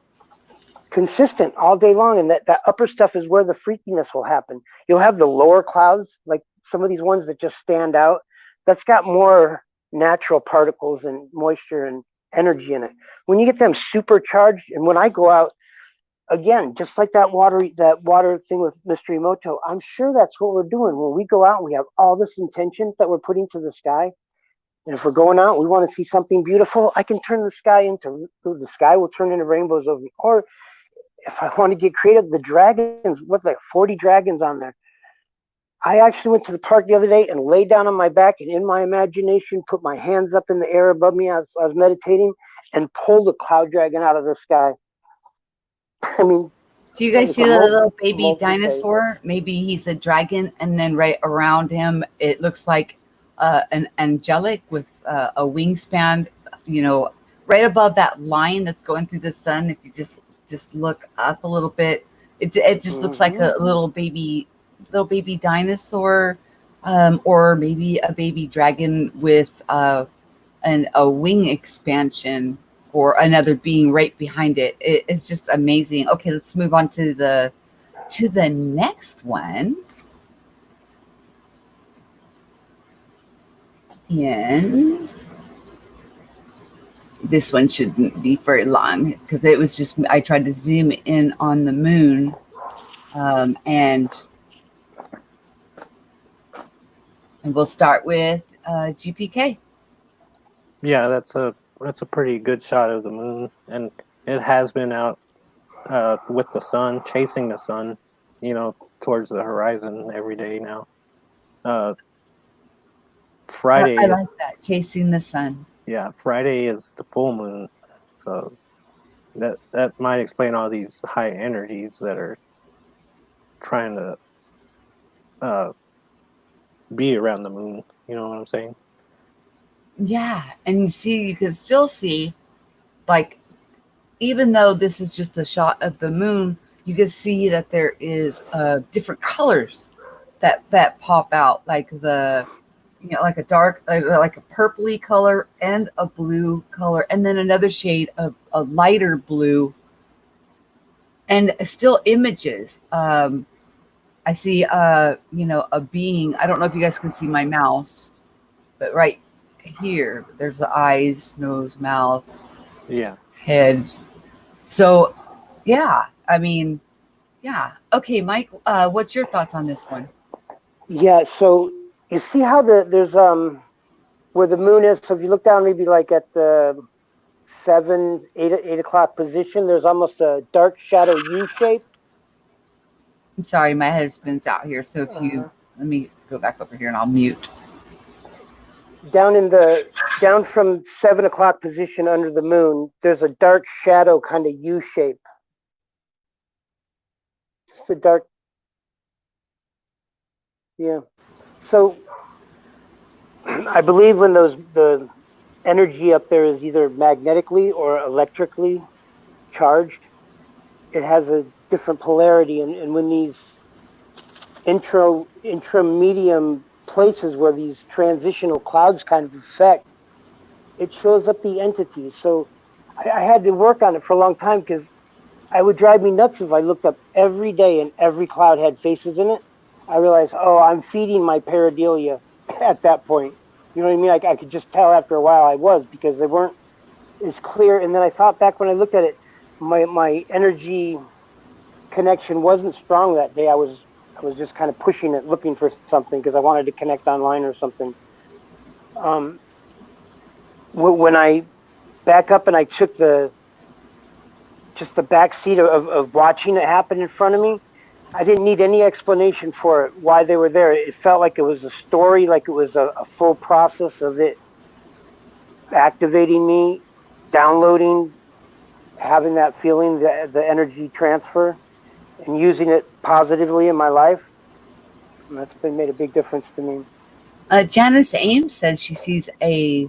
consistent all day long, and that upper stuff is where the freakiness will happen. You'll have the lower clouds, like some of these ones that just stand out, that's got more natural particles and moisture and energy in it. When you get them supercharged, and when I go out, again, just like that water thing with Mr. Emoto, I'm sure that's what we're doing. When we go out and we have all this intention that we're putting to the sky, and if we're going out, we want to see something beautiful, I can turn the sky will turn into rainbows over me. Or if I want to get creative, the dragons, what's like 40 dragons on there. I actually went to the park the other day and laid down on my back, and in my imagination, put my hands up in the air above me as I was meditating, and pulled a cloud dragon out of the sky. I mean,
do you guys see the little baby dinosaur? Maybe he's a dragon, and then right around him, it looks like an angelic with a wingspan, right above that line that's going through the sun. If you just look up a little bit, it just looks like a little baby dinosaur, or maybe a baby dragon with a wing expansion, or another being right behind it. It's just amazing. Okay, let's move on to the next one. And this one shouldn't be very long, because it was just, I tried to zoom in on the moon, and we'll start with GPK.
Yeah, that's a pretty good shot of the moon, and it has been out with the sun, chasing the sun, towards the horizon every day now. Friday,
I like that, chasing the sun.
Yeah, Friday is the full moon, so that might explain all these high energies that are trying to be around the moon. You know what I'm saying?
Yeah, and you can still see, like, even though this is just a shot of the moon, you can see that there is different colors that pop out, like like a dark, like a purpley color and a blue color, and then another shade of a lighter blue, and still images. I see, a being. I don't know if you guys can see my mouse, but right here, there's the eyes, nose, mouth, head. So, yeah, I mean, yeah. Okay, Mike, what's your thoughts on this one?
Yeah, so you see how there's where the moon is. So if you look down, maybe like at the 8 o'clock position, there's almost a dark shadow U shape.
I'm sorry, my husband's out here, so if you let me go back over here and I'll mute.
down from 7 o'clock position under the moon, there's a dark shadow, kind of U shape. Just a dark, yeah. So I believe when the energy up there is either magnetically or electrically charged, it has a different polarity, and when these intramedium places where these transitional clouds kind of affect, it shows up the entities. So I had to work on it for a long time because I would drive me nuts if I looked up every day and every cloud had faces in it. I realized, oh, I'm feeding my pareidolia at that point. You know what I mean? I could just tell after a while I was, because they weren't as clear. And then I thought back when I looked at it, my energy connection wasn't strong that day. I was just kind of pushing it, looking for something because I wanted to connect online or something. When I back up and I took just the back seat of watching it happen in front of me, I didn't need any explanation for it, why they were there. It felt like it was a story, like it was a full process of it activating me, downloading, having that feeling, the energy transfer, and using it positively in my life. And that's made a big difference to me.
Janice Ames says she sees a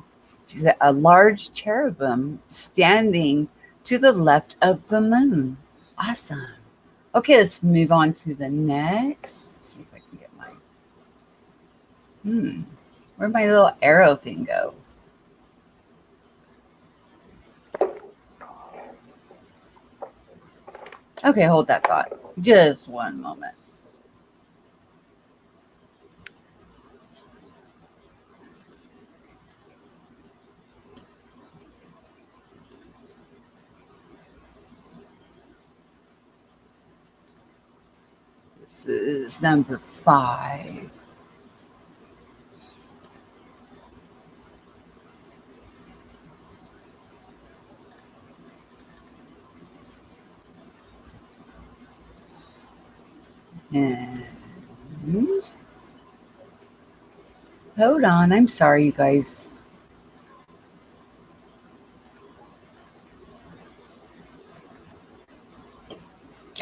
large cherubim standing to the left of the moon. Awesome. Okay, let's move on to the next. Let's see if I can get my where'd my little arrow thing go? Okay, hold that thought. Just one moment. This is number 5. And hold on, I'm sorry, you guys.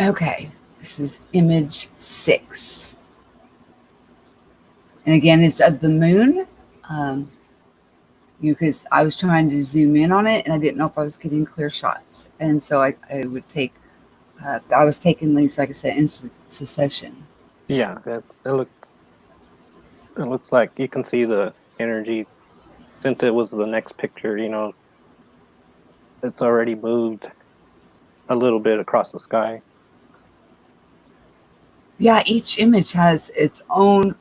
Okay, this is image 6. And again, it's of the moon. Because I was trying to zoom in on it and I didn't know if I was getting clear shots. And so I would take, I was taking these, like I said, in succession.
Yeah, it looks like you can see the energy. Since it was the next picture, it's already moved a little bit across the sky.
Yeah, each image has its own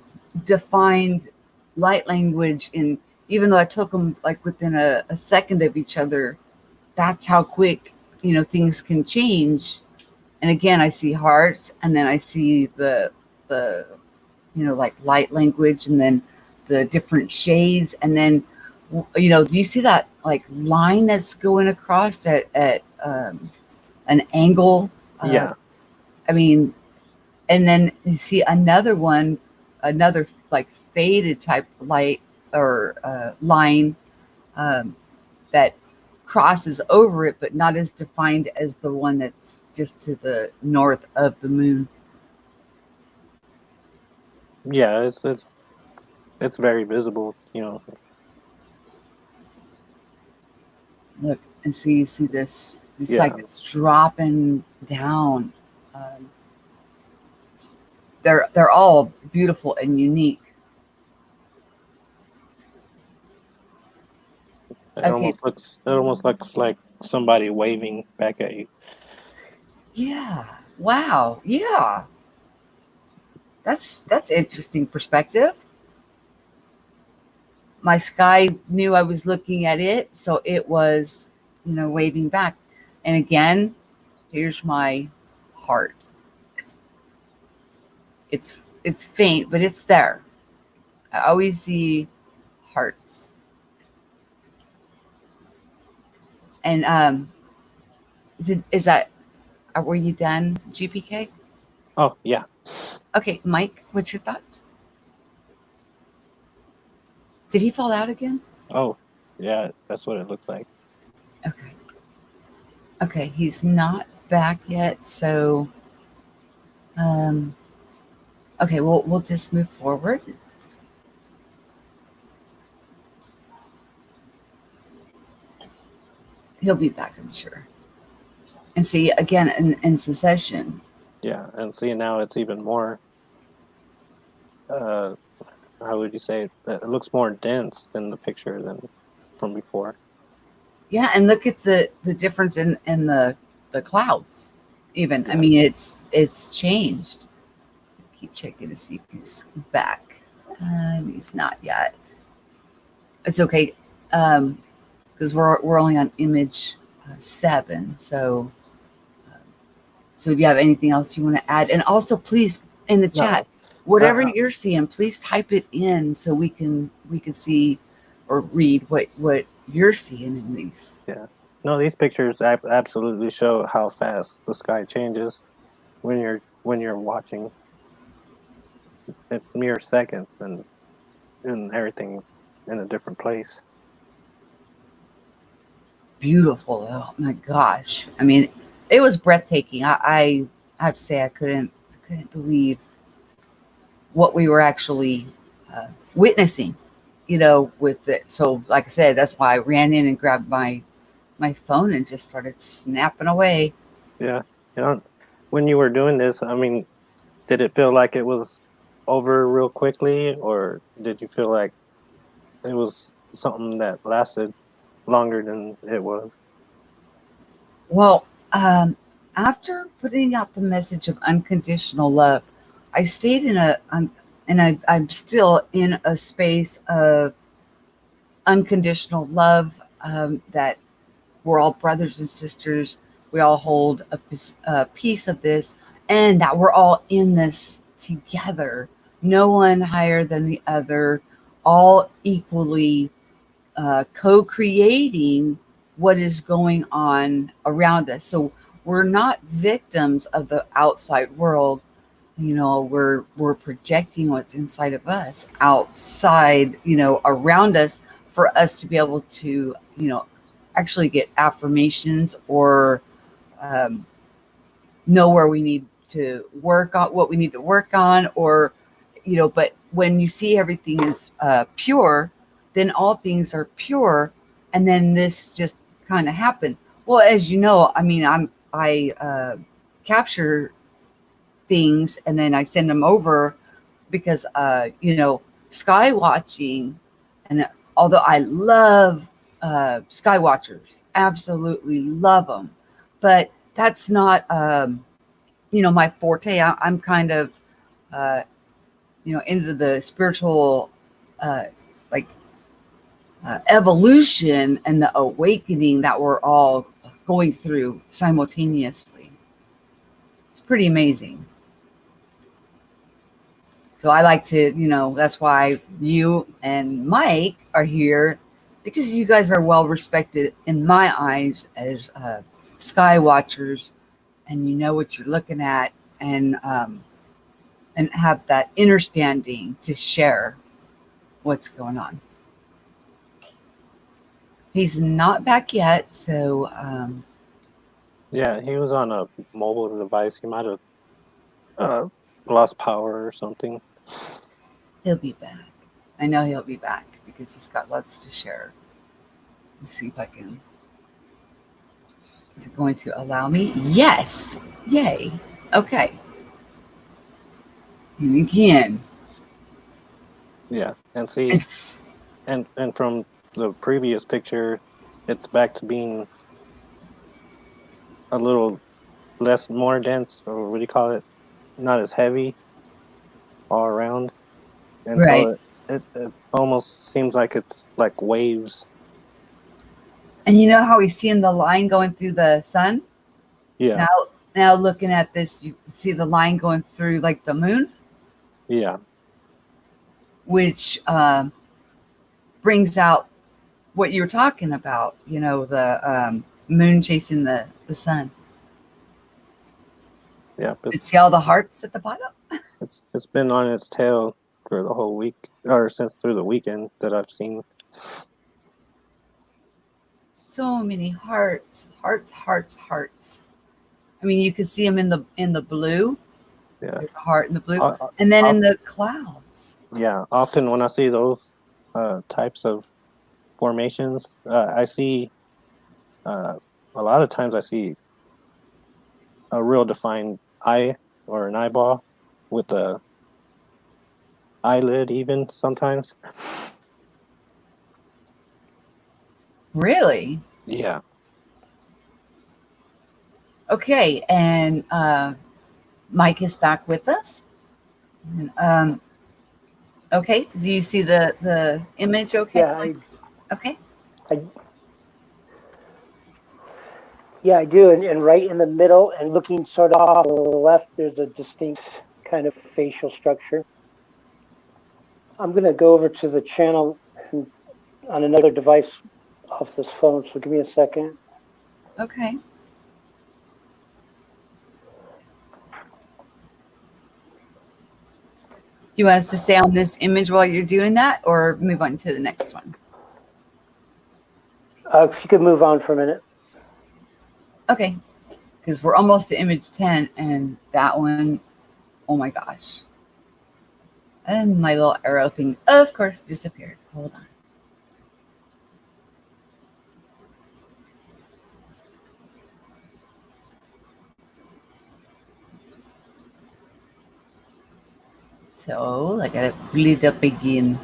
defined light language. And even though I took them like within a second of each other, that's how quick, things can change. And again, I see hearts, and then I see the like light language, and then the different shades. And then, do you see that like line that's going across at an angle?
Yeah.
I mean, and then you see another like faded type light or line that crosses over it, but not as defined as the one that's just to the north of the moon.
Yeah, it's very visible,
Look and see, you see this. It's
Yeah.
like it's dropping down. They're all beautiful and unique.
It
Okay.
almost looks like somebody waving back at you.
Yeah. Wow. Yeah. That's interesting perspective. My sky knew I was looking at it, so it was, waving back. And again, here's my heart. It's faint, but it's there. I always see hearts. And is that, were you done, GPK?
Oh, yeah.
Okay, Mike, what's your thoughts? Did he fall out again?
Oh, yeah, that's what it looks like.
Okay. Okay, he's not back yet, so okay, we'll just move forward. He'll be back, I'm sure. And see, again, in succession.
Yeah, and see, now it's even more, how would you say it? It looks more dense in the picture than from before.
Yeah, and look at the difference in the clouds. Even
Yeah.
I mean, it's changed. Keep checking to see if he's back. He's not yet. It's okay, because we're only on image 7. So if you have anything else you want to add, and also please in the chat, whatever you're seeing, please type it in so we can see or read what you're seeing in these.
Yeah. No, these pictures absolutely show how fast the sky changes when you're watching. It's mere seconds, and everything's in a different place.
Beautiful. Oh my gosh. I mean, it was breathtaking. I have to say I couldn't believe what we were actually witnessing, with it. So like I said, that's why I ran in and grabbed my phone and just started snapping away.
Yeah. When you were doing this, I mean, did it feel like it was over real quickly, or did you feel like it was something that lasted longer than it was?
Well, after putting out the message of unconditional love, I stayed I'm still in a space of unconditional love, that we're all brothers and sisters. We all hold a piece of this, and that we're all in this together. No one higher than the other, all equally co-creating what is going on around us. So we're not victims of the outside world. We're projecting what's inside of us outside, around us, for us to be able to, actually get affirmations or know where we need to work on, what we need to work on, or, but when you see everything is pure, then all things are pure. And then this just kind of happened. Well, as you know, I mean, I capture things and then I send them over because, sky watching, and although I love sky watchers, absolutely love them, but that's not, my forte. I'm kind of, into the spiritual, like, evolution and the awakening that we're all going through simultaneously. It's pretty amazing. So I like to, that's why you and Mike are here, because you guys are well respected in my eyes as sky watchers, and you know what you're looking at, and have that understanding to share what's going on. He's not back yet, so
Yeah, he was on a mobile device. He might have lost power or something.
he'll be back. I know he'll be back because he's got lots to share. Let's see if I can. Is it going to allow me? Yes. Yay. Okay. And again.
Yeah, and see, and from the previous picture, it's back to being a little more dense, or what do you call it? Not as heavy all around, and
right.
so it almost seems like it's like waves.
And you know how we see in the line going through the sun?
Yeah.
Now looking at this, you see the line going through like the moon?
Yeah.
Which brings out what you were talking about, the moon chasing the sun.
Yeah.
See all the hearts at the bottom?
It's been on its tail for the whole week, or since through the weekend that I've seen.
So many hearts, hearts, hearts, hearts. I mean, you can see them in the blue.
Yeah.
There's a heart in the blue,
Uh,
and then in the clouds.
Yeah, often when I see those types of formations, I see a lot of times I see a real defined eye or an eyeball with a eyelid even sometimes.
Really?
Yeah.
Okay, and Mike is back with us. Okay, do you see the image? Okay.
Yeah,
Okay.
I yeah, I do. And right in the middle and looking sort of off to the left, there's a distinct kind of facial structure. I'm going to go over to the channel on another device off this phone, so give me a second.
Okay. You want us to stay on this image while you're doing that, or move on to the next one?
If you could move on for a minute.
Okay, because we're almost to image 10, and that one, oh my gosh. And my little arrow thing, of course, disappeared. Hold on. So I gotta pull it up again.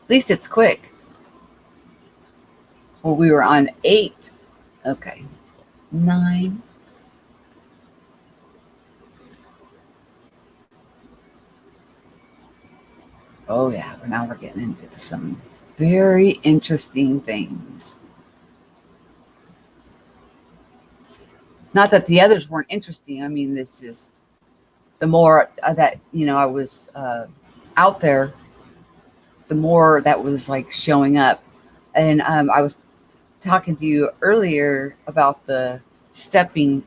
At least it's quick. Well, we were on 8. Okay. 9. Oh yeah, now we're getting into some very interesting things. Not that the others weren't interesting. I mean, it's just the more that, I was out there, the more that was like showing up. And I was talking to you earlier about the stepping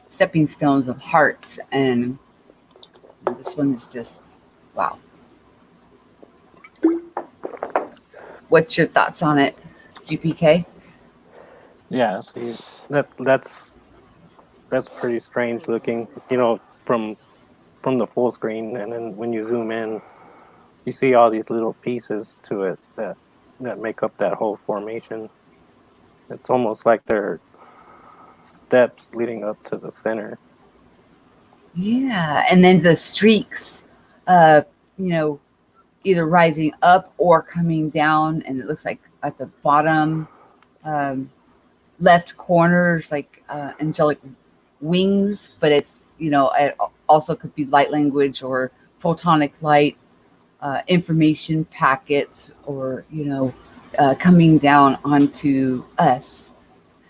stones of hearts, and this one is just wow. What's your thoughts on it, GPK?
Yeah, see, that's pretty strange looking, from the full screen, and then when you zoom in, you see all these little pieces to it that make up that whole formation. It's almost like they're steps leading up to the center.
Yeah, and then the streaks, uh, either rising up or coming down, and it looks like at the bottom left corners like angelic wings, but it's it also could be light language or photonic light information packets, or coming down onto us.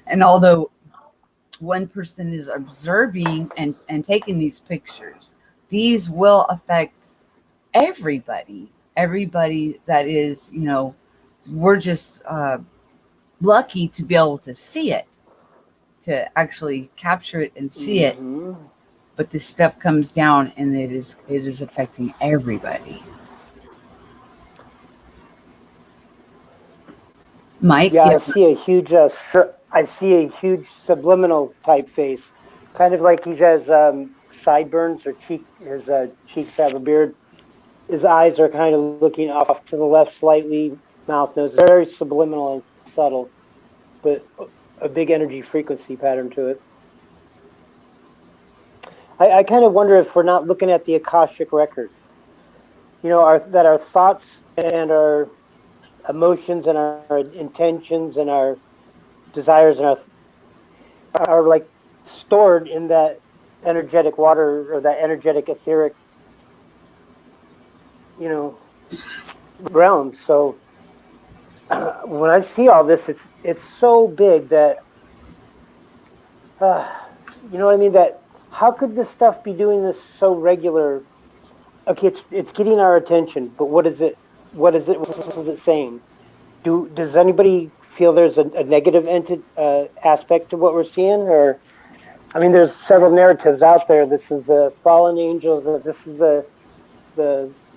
And although one person is observing and taking these pictures, these will affect everybody that is, we're just lucky to be able to see it, to actually capture it and see it. But this stuff comes down, and it is affecting everybody. Mike?
Yeah, I see a huge subliminal typeface, kind of like he has sideburns or his cheeks have a beard. His eyes are kind of looking off to the left slightly, mouth, nose, very subliminal and subtle, but a big energy frequency pattern to it. I kind of wonder if we're not looking at the Akashic record. That our thoughts and our emotions and our intentions and our desires and are like stored in that energetic water, or that energetic etheric realm. So when I see all this, it's so big that you know what I mean, that how could this stuff be doing this so regular? Okay, it's getting our attention, but what is it saying? Does anybody feel there's a negative aspect to what we're seeing, or I mean, there's several narratives out there. This is the fallen angels. This is the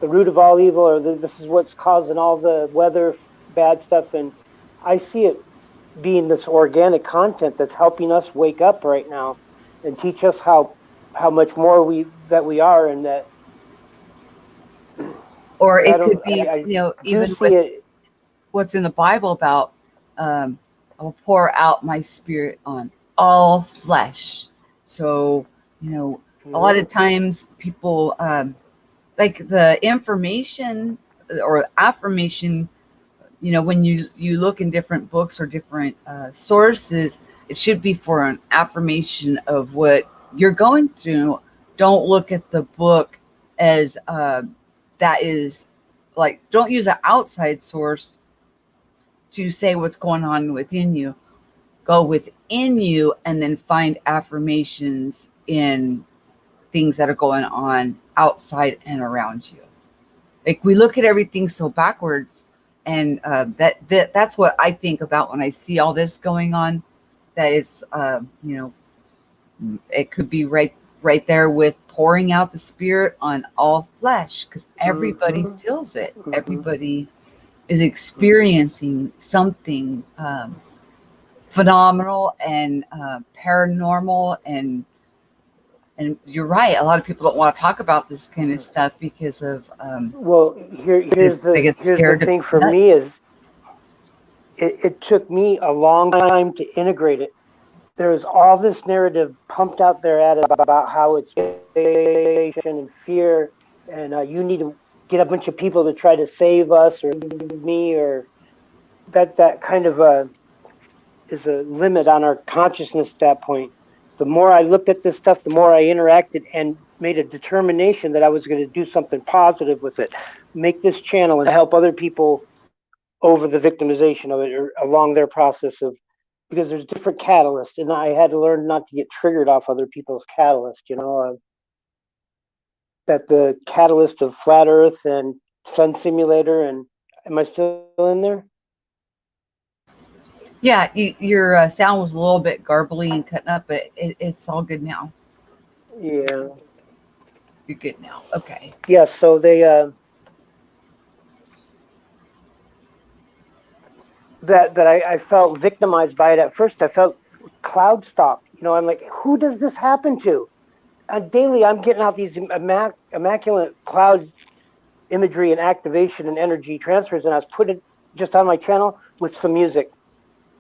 root of all evil, or this is what's causing all the weather, bad stuff. And I see it being this organic content that's helping us wake up right now and teach us how much more we are, and that.
Or it could be, even with
it.
What's in the Bible about, I will pour out my spirit on all flesh. So, a lot of times people, like the information or affirmation, when you look in different books or different sources, it should be for an affirmation of what you're going through. Don't look at the book as that is like, don't use an outside source to say what's going on within you. Go within you and then find affirmations in things that are going on outside and around you. Like, we look at everything so backwards, and that's what I think about when I see all this going on. That it's it could be right there with pouring out the spirit on all flesh, because everybody feels it. Everybody is experiencing something phenomenal and paranormal, and you're right. A lot of people don't want to talk about this kind of stuff because of
here's the thing for me is it took me a long time to integrate it. There was all this narrative pumped out there about how it's and fear, and you need to get a bunch of people to try to save us or me, or that kind of is a limit on our consciousness at that point. The more I looked at this stuff, the more I interacted and made a determination that I was going to do something positive with it, make this channel and help other people over the victimization of it or along their process of, because there's different catalysts, and I had to learn not to get triggered off other people's catalyst, that the catalyst of Flat Earth and Sun Simulator, and am I still in there?
Yeah, your sound was a little bit garbly and cutting up, but it's all good now.
Yeah.
You're good now. Okay.
Yeah, so they that I felt victimized by it at first. I felt cloud stalked. I'm like, who does this happen to? Daily, I'm getting out these immaculate cloud imagery and activation and energy transfers, and I was putting it just on my channel with some music.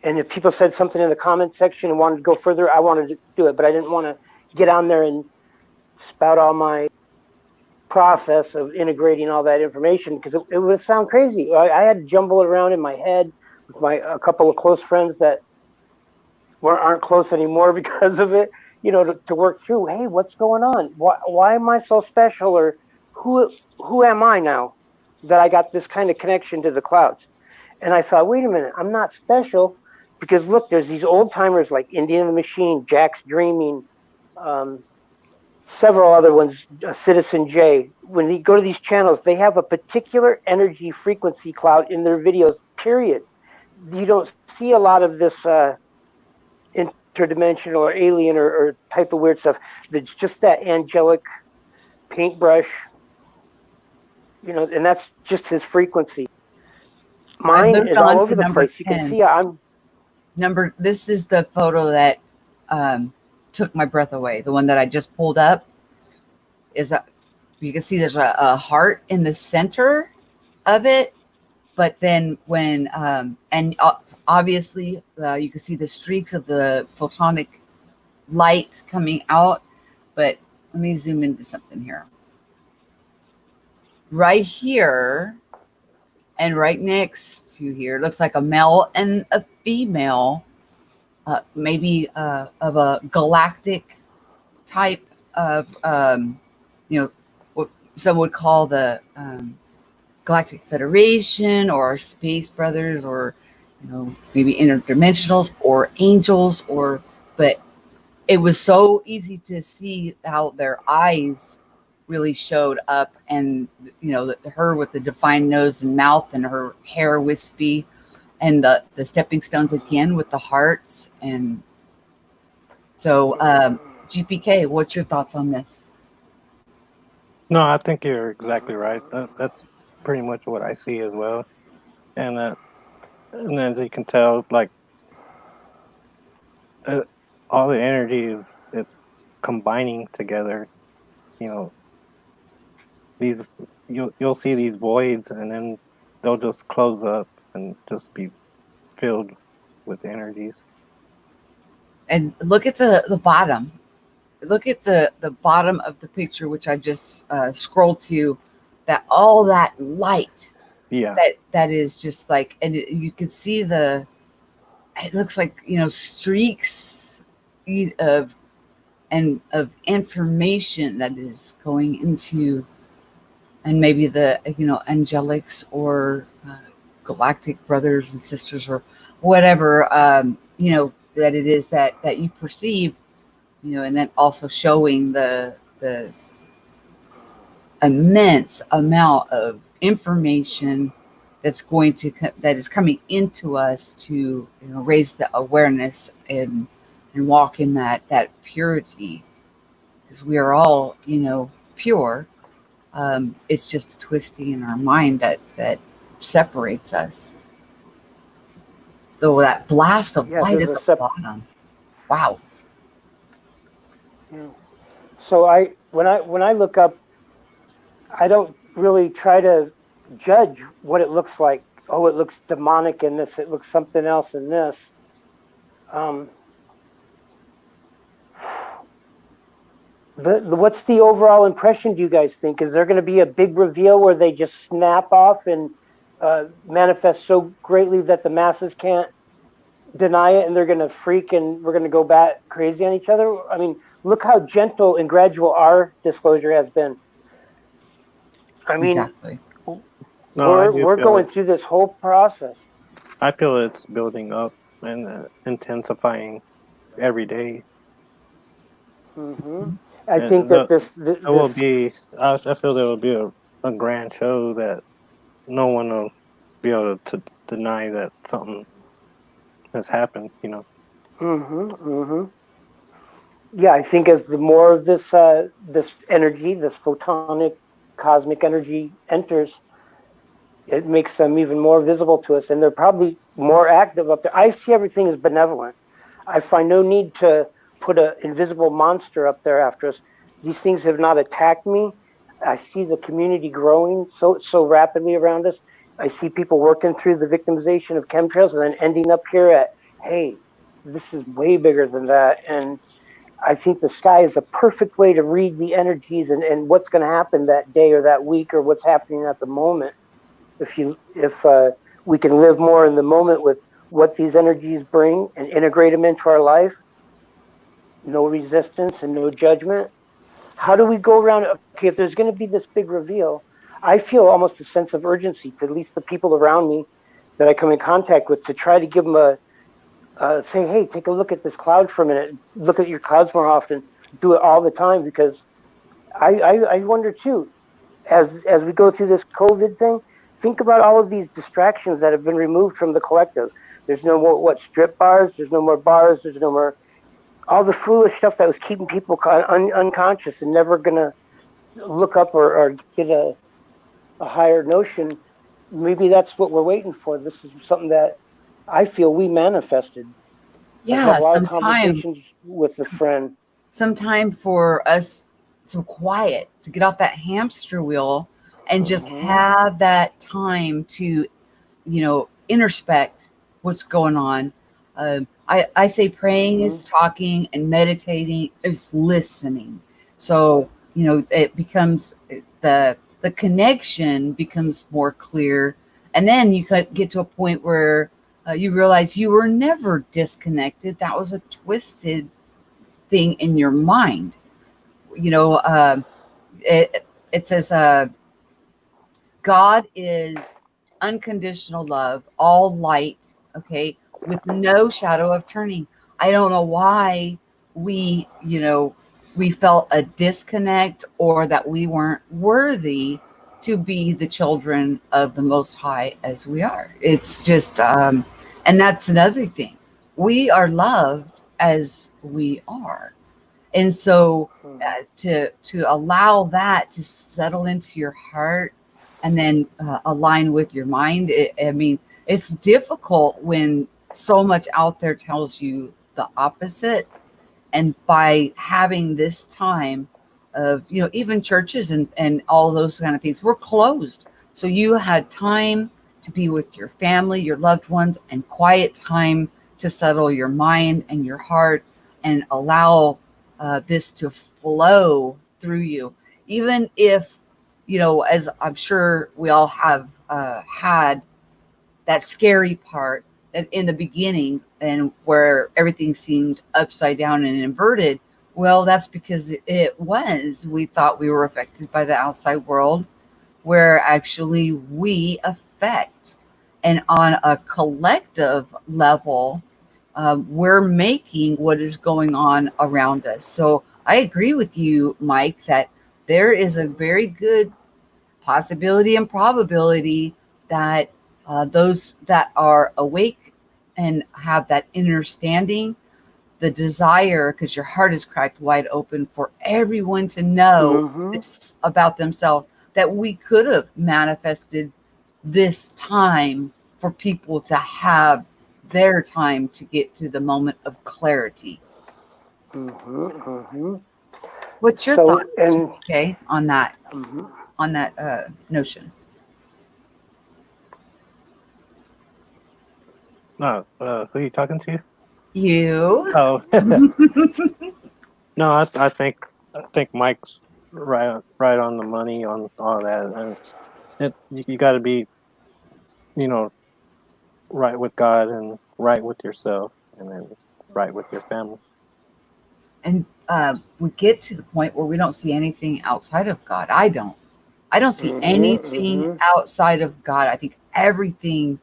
And if people said something in the comment section and wanted to go further, I wanted to do it, but I didn't want to get on there and spout all my process of integrating all that information, because it would sound crazy. I had to jumble it around in my head with a couple of close friends that aren't close anymore because of it, to work through, hey, what's going on? Why am I so special? Or who am I now that I got this kind of connection to the clouds? And I thought, wait a minute, I'm not special, because look, there's these old timers like Indian the Machine, Jack's Dreaming, several other ones, Citizen J. When you go to these channels, they have a particular energy frequency cloud in their videos, period. You don't see a lot of this interdimensional or alien or type of weird stuff. It's just that angelic paintbrush, and that's just his frequency. Mine is all over the place. 10. You can see
this is the photo that took my breath away. The one that I just pulled up is you can see there's a heart in the center of it, but then when obviously you can see the streaks of the photonic light coming out. But let me zoom into something here. Right here and right next to here looks like a male and a female, maybe of a galactic type of, what some would call the Galactic Federation or Space Brothers, or maybe interdimensionals or angels, but it was so easy to see how their eyes really showed up, and her with the defined nose and mouth and her hair wispy, and the stepping stones again with the hearts. And so GPK, what's your thoughts on this?
No, I think you're exactly right. That's pretty much what I see as well. And as you can tell, like uh, all the energy it's combining together. You know, these you'll see these voids, and then they'll just close up and just be filled with energies.
And look at the bottom. Look at the bottom of the picture, which I just scrolled to. That all that light
Yeah,
that is just like, and you can see it looks like, streaks of of information that is going into, and maybe the angelics or Galactic Brothers and Sisters or whatever, that it is that you perceive, and then also showing the immense amount of information that is coming into us to raise the awareness and walk in that purity, because we are all pure. It's just a twisting in our mind that separates us. So that blast of light at the bottom, wow.
Yeah. So when I look up, I don't really try to judge what it looks like. Oh, it looks demonic in this. It looks something else in this. What's the overall impression, do you guys think? Is there going to be a big reveal where they just snap off and manifest so greatly that the masses can't deny it, and they're going to freak, and we're going to go bat crazy on each other? I mean, look how gentle and gradual our disclosure has been. I mean,
Exactly.
we're going through this whole process.
I feel it's building up and intensifying every day.
Mm-hmm. I think that this
will be. I feel there will be a grand show that no one will be able to deny that something has happened.
Yeah, I think as the more of this energy, this photonic cosmic energy enters, it makes them even more visible to us, and they're probably more active up there. I see everything as benevolent. I find no need to put an invisible monster up there after us. These things have not attacked me. I see the community growing so rapidly around us. I see people working through the victimization of chemtrails and then ending up here at, hey, this is way bigger than that. And I think the sky is a perfect way to read the energies and what's going to happen that day or that week or what's happening at the moment. If we can live more in the moment with what these energies bring and integrate them into our life, no resistance and no judgment. How do we go around? Okay, if there's going to be this big reveal, I feel almost a sense of urgency to at least the people around me that I come in contact with, to try to give them say, hey, take a look at this cloud for a minute. Look at your clouds more often. Do it all the time, because I wonder too, as we go through this COVID thing, think about all of these distractions that have been removed from the collective. There's no more strip bars. There's no more bars. There's no more all the foolish stuff that was keeping people unconscious and never gonna look up or get a higher notion. Maybe that's what we're waiting for. This is something that I feel we manifested.
Yeah,
I've had a lot of conversations with a friend.
Some time for us, some quiet, to get off that hamster wheel and just have that time to, introspect what's going on. I say praying is talking and meditating is listening. So, it becomes the connection becomes more clear. And then you could get to a point where you realize you were never disconnected. That was a twisted thing in your mind. It says, God is unconditional love, all light, okay, with no shadow of turning. I don't know why we felt a disconnect, or that we weren't worthy to be the children of the Most High as we are. It's just, and that's another thing. We are loved as we are. And so to allow that to settle into your heart and then align with your mind, I mean, it's difficult when so much out there tells you the opposite. And by having this time of, you know, even churches and all those kind of things were closed, so you had time to be with your family, your loved ones, and quiet time to settle your mind and your heart and allow this to flow through you. Even if, you know, as I'm sure we all have had that scary part in the beginning and where everything seemed upside down and inverted. Well, that's because we thought we were affected by the outside world, where actually we affect. And on a collective level, we're making what is going on around us. So I agree with you, Mike, that there is a very good possibility and probability that those that are awake and have that understanding, the desire, because your heart is cracked wide open for everyone to know this about themselves, that we could have manifested this time for people to have their time to get to the moment of clarity. What's your thoughts, okay, on that? On that notion?
No, who are you talking to?
You.
Oh, no, I think Mike's right on the money on all that, and you got to be, you know, right with God and right with yourself, and then right with your family.
And we get to the point where we don't see anything outside of God. I don't see anything outside of God. I think everything,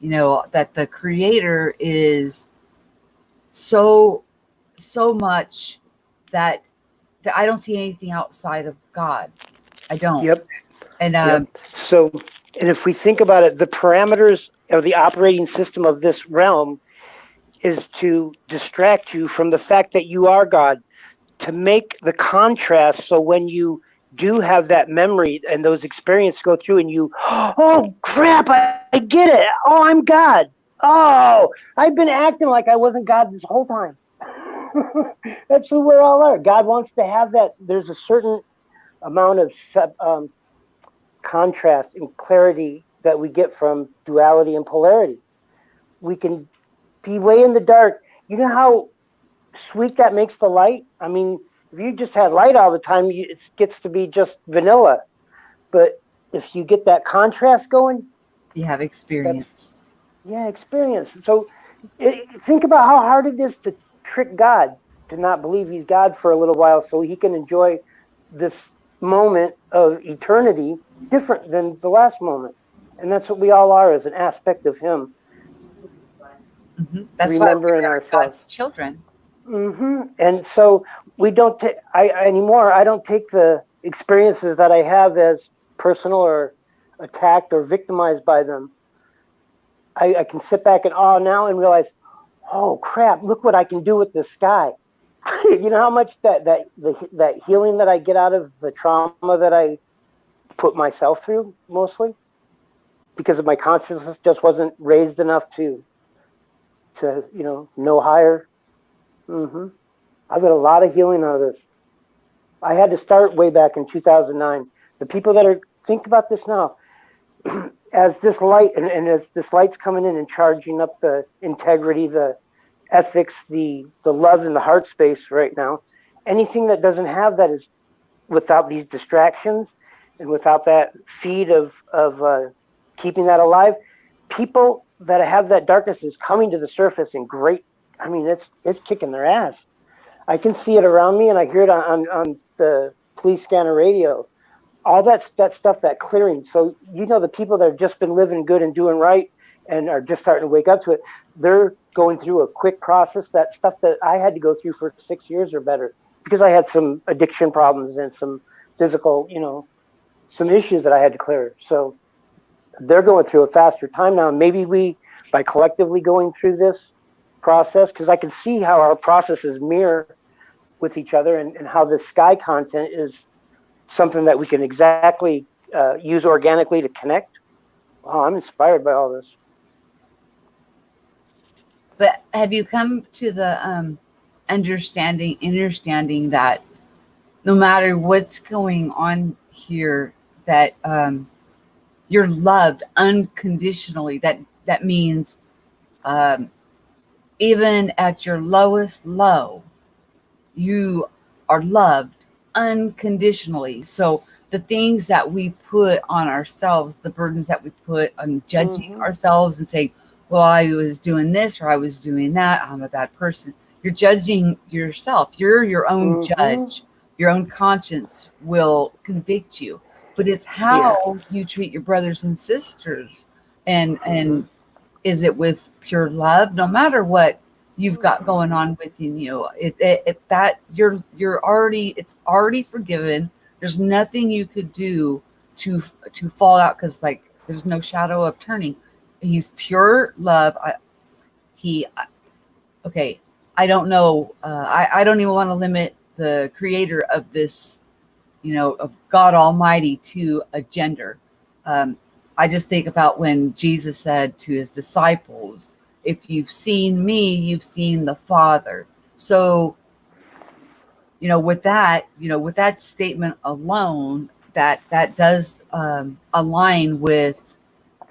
you know, that the Creator is so much that I don't see anything outside of God. I don't.
Yep.
And
So, and if we think about it, the parameters of the operating system of this realm is to distract you from the fact that you are God, to make the contrast. So when you do have that memory and those experiences go through and you, oh crap, I get it. Oh, I'm God. Oh, I've been acting like I wasn't God this whole time. That's who we all are. God wants to have that. There's a certain amount of contrast and clarity that we get from duality and polarity. We can be way in the dark. You know how sweet that makes the light? I mean, if you just had light all the time, it gets to be just vanilla. But if you get that contrast going,
you have experience.
Experience. So think about how hard it is to trick God to not believe he's God for a little while so he can enjoy this moment of eternity different than the last moment. And that's what we all are, as an aspect of him.
That's
remembering
why we're
ourselves.
God's children.
And so we don't anymore. I don't take the experiences that I have as personal or attacked or victimized by them. I can sit back in awe now and realize, oh crap, look what I can do with this sky. You know how much that healing that I get out of the trauma that I put myself through, mostly because of my consciousness just wasn't raised enough to know higher. I've got a lot of healing out of this. I had to start way back in 2009. The people that think about this now, as this light and as this light's coming in and charging up the integrity, the ethics, the love in the heart space right now, anything that doesn't have that is without these distractions and without that feed of keeping that alive. People that have that darkness is coming to the surface in great. I mean, it's kicking their ass. I can see it around me, and I hear it on the police scanner radio. All that stuff, that clearing. So the people that have just been living good and doing right and are just starting to wake up to it, they're going through a quick process. That stuff that I had to go through for 6 years or better because I had some addiction problems and some physical, some issues that I had to clear. So they're going through a faster time now. Maybe we, by collectively going through this process, because I can see how our processes mirror with each other, and how the sky content is something that we can exactly use organically to connect. Wow, I'm inspired by all this.
But have you come to the understanding that no matter what's going on here, that you're loved unconditionally? That means even at your lowest low, you are loved unconditionally. So the things that we put on ourselves, the burdens that we put on judging ourselves and saying, well, I was doing this or I was doing that, I'm a bad person. You're judging yourself. You're your own judge. Your own conscience will convict you. But it's how you treat your brothers and sisters. And is it with pure love? No matter what you've got going on within you, it's already forgiven. There's nothing you could do to fall out, because like there's no shadow of turning. He's pure love. I don't know. I don't even want to limit the creator of this, of God Almighty to a gender. I just think about when Jesus said to his disciples, if you've seen me, you've seen the Father. So, with that statement alone, that does align with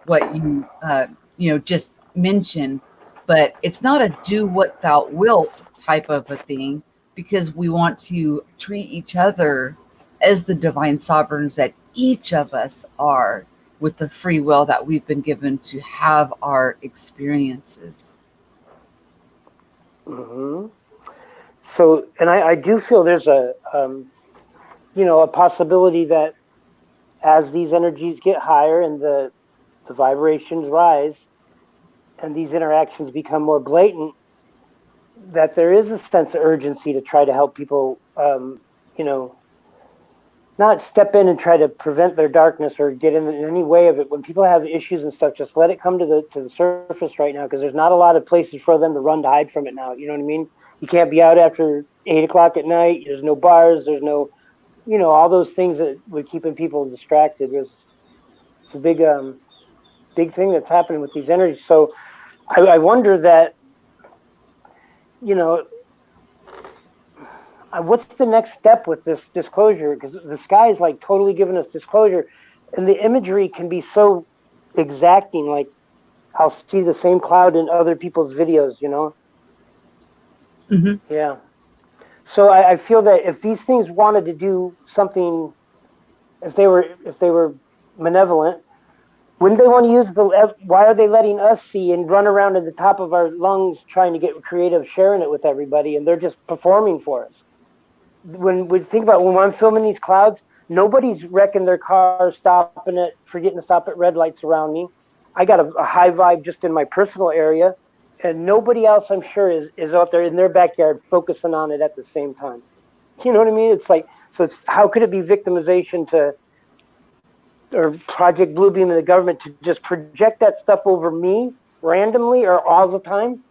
what you just mentioned. But it's not a do what thou wilt type of a thing, because we want to treat each other as the divine sovereigns that each of us are, with the free will that we've been given to have our experiences.
So, and I do feel there's a possibility that as these energies get higher and the vibrations rise and these interactions become more blatant, that there is a sense of urgency to try to help people, not step in and try to prevent their darkness or get in any way of it. When people have issues and stuff, just let it come to the surface right now, because there's not a lot of places for them to run to hide from it now. You know what I mean? You can't be out after 8 o'clock at night. There's no bars. There's no, all those things that were keeping people distracted. It's a big thing that's happening with these energies. So I wonder that, what's the next step with this disclosure? Because the sky is like totally giving us disclosure, and the imagery can be so exacting. Like I'll see the same cloud in other people's videos, Yeah. So I feel that if these things wanted to do something, if they were malevolent, wouldn't they want to use why are they letting us see and run around at the top of our lungs trying to get creative, sharing it with everybody, and they're just performing for us? When we think about when I'm filming these clouds, nobody's wrecking their car, stopping it, forgetting to stop at red lights around me. I got a high vibe just in my personal area, and nobody else, I'm sure, is out there in their backyard focusing on it at the same time. You know what I mean? It's like, so it's, how could it be victimization or Project Bluebeam and the government to just project that stuff over me randomly or all the time?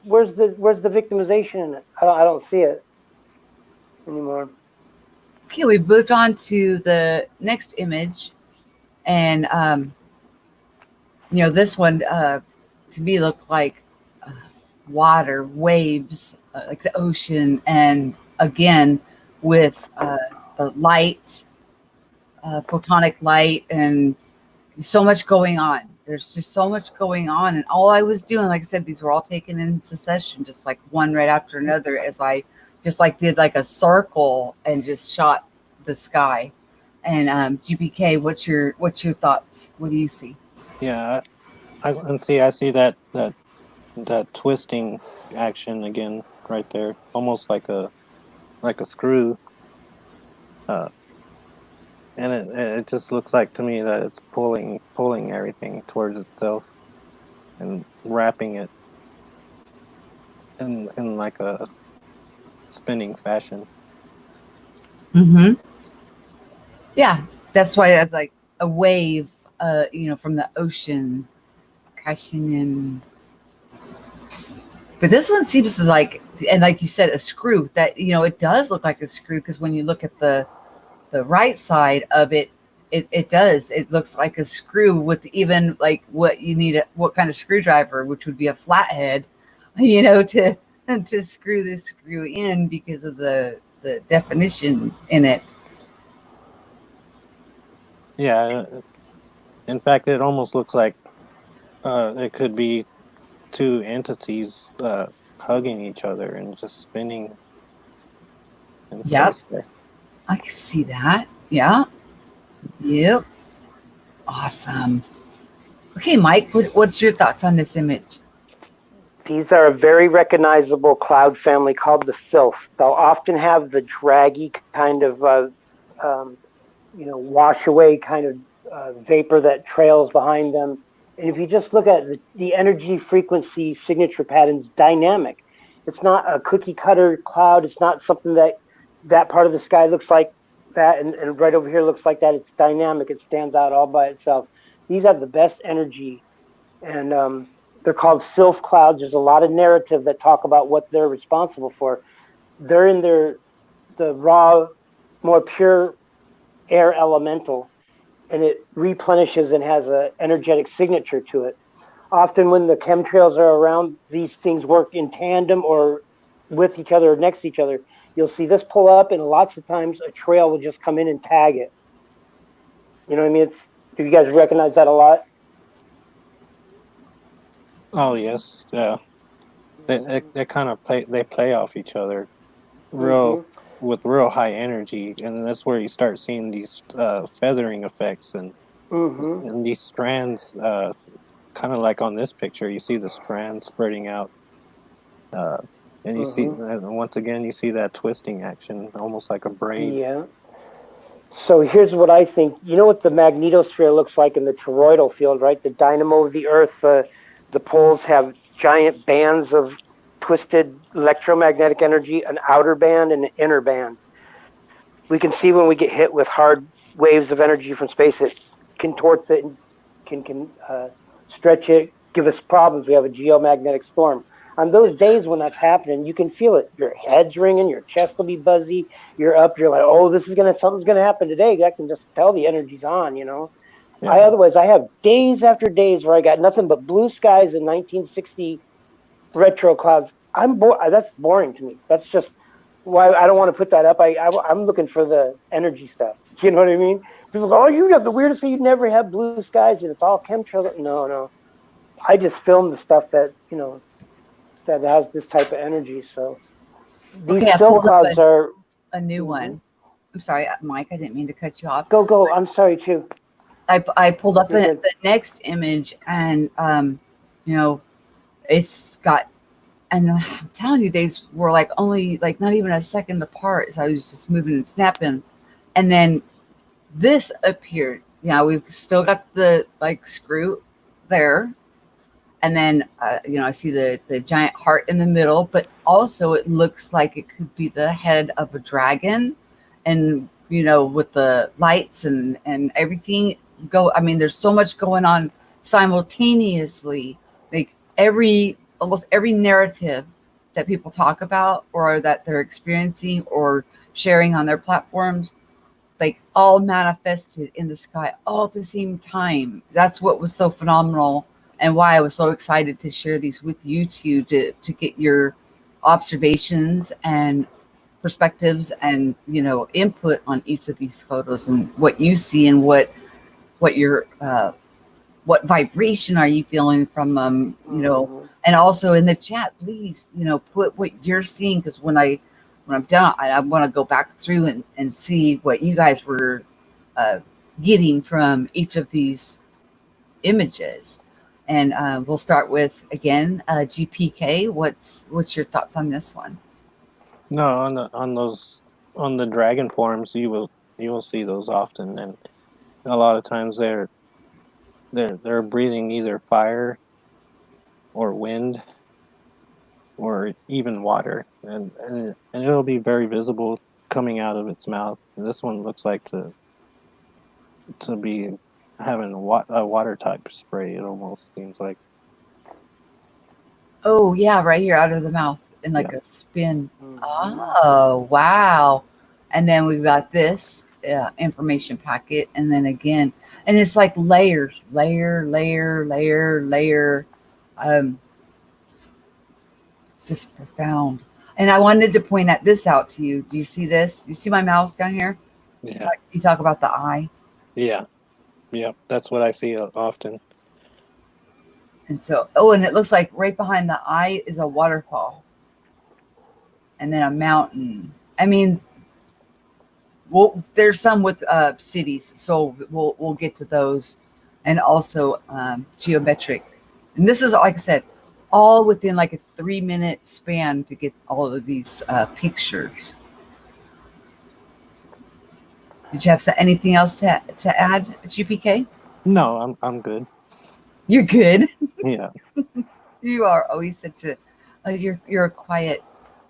Where's the victimization in it? I don't see it anymore.
Okay, we've moved on to the next image, and this one to me looked like water, waves, like the ocean, and again with the light, photonic light, and so much going on. There's just so much going on, and all I was doing, like I said, these were all taken in succession, just like one right after another, as I just like did like a circle and just shot the sky. And GPK, what's your thoughts? What do you see?
Yeah, I see that twisting action again right there, almost like a screw, and it just looks like to me that it's pulling everything towards itself and wrapping it in like a spinning fashion.
Yeah, that's why it's like a wave, from the ocean crashing in. But this one seems like, and like you said, a screw. That it does look like a screw because when you look at the right side of it, it does. It looks like a screw with even like what you need, what kind of screwdriver, which would be a flathead, to screw this screw in because of the definition in it.
Yeah, in fact, it almost looks like it could be two entities hugging each other and just spinning in
Yep,
space there.
I can see that. Yeah. Yep. Awesome. Okay, Mike, what's your thoughts on this image?
These are a very recognizable cloud family called the Sylph. They'll often have the draggy kind of, wash away kind of vapor that trails behind them. And if you just look at the energy frequency signature patterns, dynamic. It's not a cookie cutter cloud. It's not something that part of the sky looks like that, and right over here looks like that. It's dynamic. It stands out all by itself. These have the best energy, and they're called sylph clouds. There's a lot of narrative that talk about what they're responsible for. They're in the raw, more pure air elemental, and it replenishes and has an energetic signature to it. Often when the chemtrails are around, these things work in tandem or with each other or next to each other. You'll see this pull up, and lots of times a trail will just come in and tag it. You know what I mean? Do you guys recognize that a lot?
Oh yes, yeah. They kind of play off each other real with real high energy, and that's where you start seeing these feathering effects and these strands, kind of like on this picture. You see the strands spreading out, and you see once again you see that twisting action, almost like a braid.
Yeah. So here's what I think. You know what the magnetosphere looks like in the toroidal field, right? The dynamo of the Earth. The poles have giant bands of twisted electromagnetic energy, an outer band and an inner band. We can see when we get hit with hard waves of energy from space, it contorts it and can stretch it, give us problems. We have a geomagnetic storm. On those days when that's happening, you can feel it. Your head's ringing, your chest will be buzzy. You're up. You're like, oh, something's gonna happen today. I can just tell the energy's on.
Yeah.
I have days after days where I got nothing but blue skies in 1960 retro clouds. That's boring to me. That's just why I don't want to put that up. I'm looking for the energy stuff. You know what I mean? People go, oh, you have the weirdest thing. You never have blue skies and it's all chemtrail. No. I just film the stuff that that has this type of energy. So these
Okay, I
sylph
pulled up
clouds are
a new one. I'm sorry, Mike. I didn't mean to cut you off.
go. I'm sorry too.
I pulled up
You're
the
good.
next image, and it's got. And I'm telling you, these were like only like not even a second apart. So I was just moving and snapping, and then this appeared. We've still got the like screw there, and then I see the giant heart in the middle, but also it looks like it could be the head of a dragon, and with the lights and everything I mean, there's so much going on simultaneously. Like almost every narrative that people talk about or that they're experiencing or sharing on their platforms, like all manifested in the sky all at the same time. That's what was so phenomenal and why I was so excited to share these with you two to get your observations and perspectives and input on each of these photos and what you see and what your what vibration are you feeling from them, and also in the chat, please, put what you're seeing, because when I'm done, I want to go back through and see what you guys were getting from each of these images. And we'll start with again, GPK. What's your thoughts on this one?
No, on the dragon forms, you will see those often, and a lot of times they're breathing either fire or wind or even water, and it'll be very visible coming out of its mouth. And this one looks like to be having a water type spray. It almost seems like.
Oh yeah, right here out of the mouth in like
Yeah.
a spin.
Mhm.
Oh wow! And then we've got this information packet, and then again, and it's like layers, layer. Um, it's just profound. And I wanted to point at this out to you. Do you see this? You see my mouse down here?
Yeah.
You talk about the eye,
Yeah. Yeah. That's what I see often.
and so oh, and it looks like right behind the eye is a waterfall, and then a mountain. I mean, well, there's some with cities, so we'll get to those, and also geometric. And this is like I said, all within like a 3-minute span to get all of these pictures. Did you have anything else to add, GPK?
No, I'm good.
You're good.
Yeah.
You are always such a you're a quiet,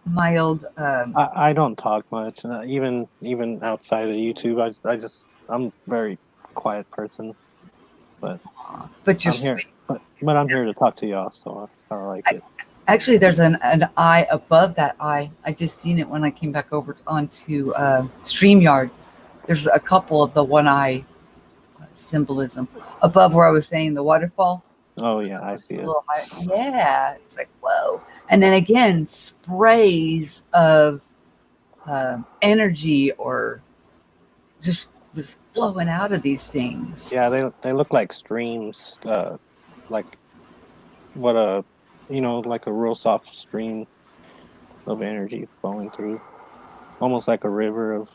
mild.
I don't talk much, even outside of YouTube. I'm a very quiet person, but
But you're
I'm here.
sweet.
But I'm here to talk to y'all, so I like it.
Actually, there's an eye above that eye. I just seen it when I came back over onto StreamYard. There's a couple of the one eye symbolism above where I was saying the waterfall.
Oh yeah, I
It's
see
a
it.
little high. Yeah, it's like whoa. And then again, sprays of energy or just was flowing out of these things.
Yeah, they look like streams, like what a like a real soft stream of energy flowing through, almost like a river of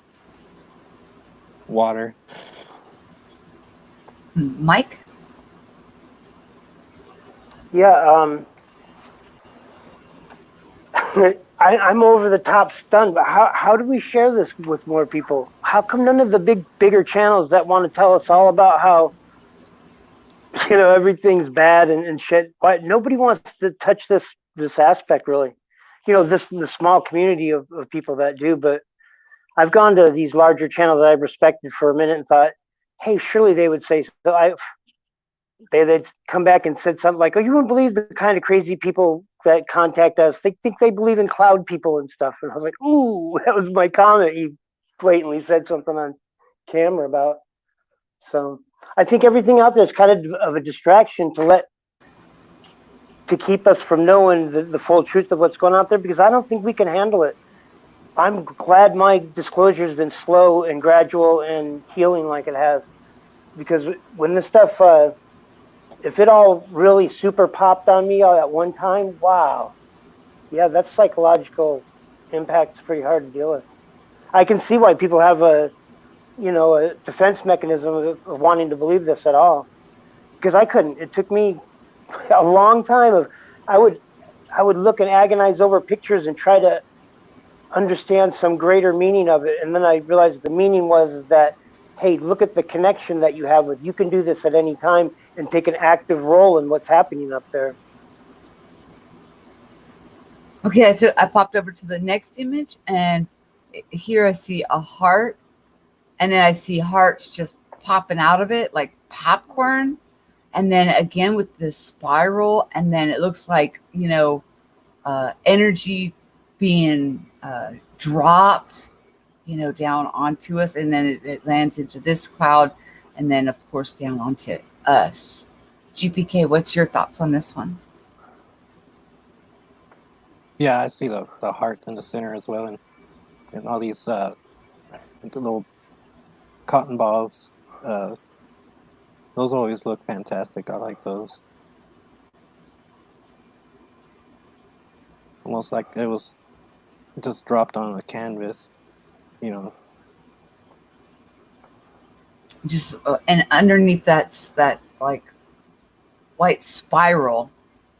water.
Mike?
Yeah, I'm over the top stunned. But how do we share this with more people? How come none of the bigger channels that want to tell us all about how everything's bad and shit? Why nobody wants to touch this aspect really? This the small community of people that do. But I've gone to these larger channels that I've respected for a minute and thought, hey, surely they would say so. They'd come back and said something like, "Oh, you wouldn't believe the kind of crazy people that contact us. They think they believe in cloud people and stuff." And I was like, "Ooh, that was my comment." He blatantly said something on camera about. So I think everything out there is kind of a distraction to keep us from knowing the full truth of what's going on out there because I don't think we can handle it. I'm glad my disclosure has been slow and gradual and healing like it has because when this stuff if it all really super popped on me all at one time, wow. Yeah, that psychological impact's pretty hard to deal with. I can see why people have a defense mechanism of wanting to believe this at all. Because I couldn't. It took me a long time of I would look and agonize over pictures and try to understand some greater meaning of it. And then I realized the meaning was that, hey, look at the connection that you have with you can do this at any time and take an active role in what's happening up there.
Okay, I popped over to the next image, and here I see a heart, and then I see hearts just popping out of it like popcorn, and then again with this spiral, and then it looks like energy being dropped, down onto us, and then it lands into this cloud, and then of course down onto us. GPK, what's your thoughts on this one?
Yeah, I see the heart in the center as well, and all these the little cotton balls. Those always look fantastic. I like those. Almost like it was just dropped on a canvas, you know.
Just and underneath that like white spiral,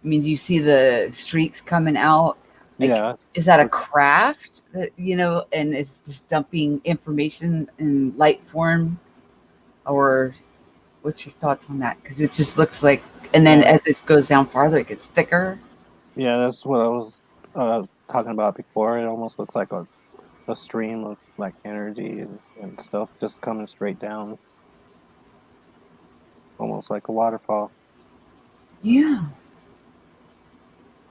I mean, do you see the streaks coming out? Like,
Yeah.
is that a craft that and it's just dumping information in light form, or what's your thoughts on that? Because it just looks like, and then as it goes down farther, it gets thicker.
Yeah, that's what I was talking about before. It almost looks like a stream of like energy and stuff just coming straight down, almost like a waterfall.
Yeah.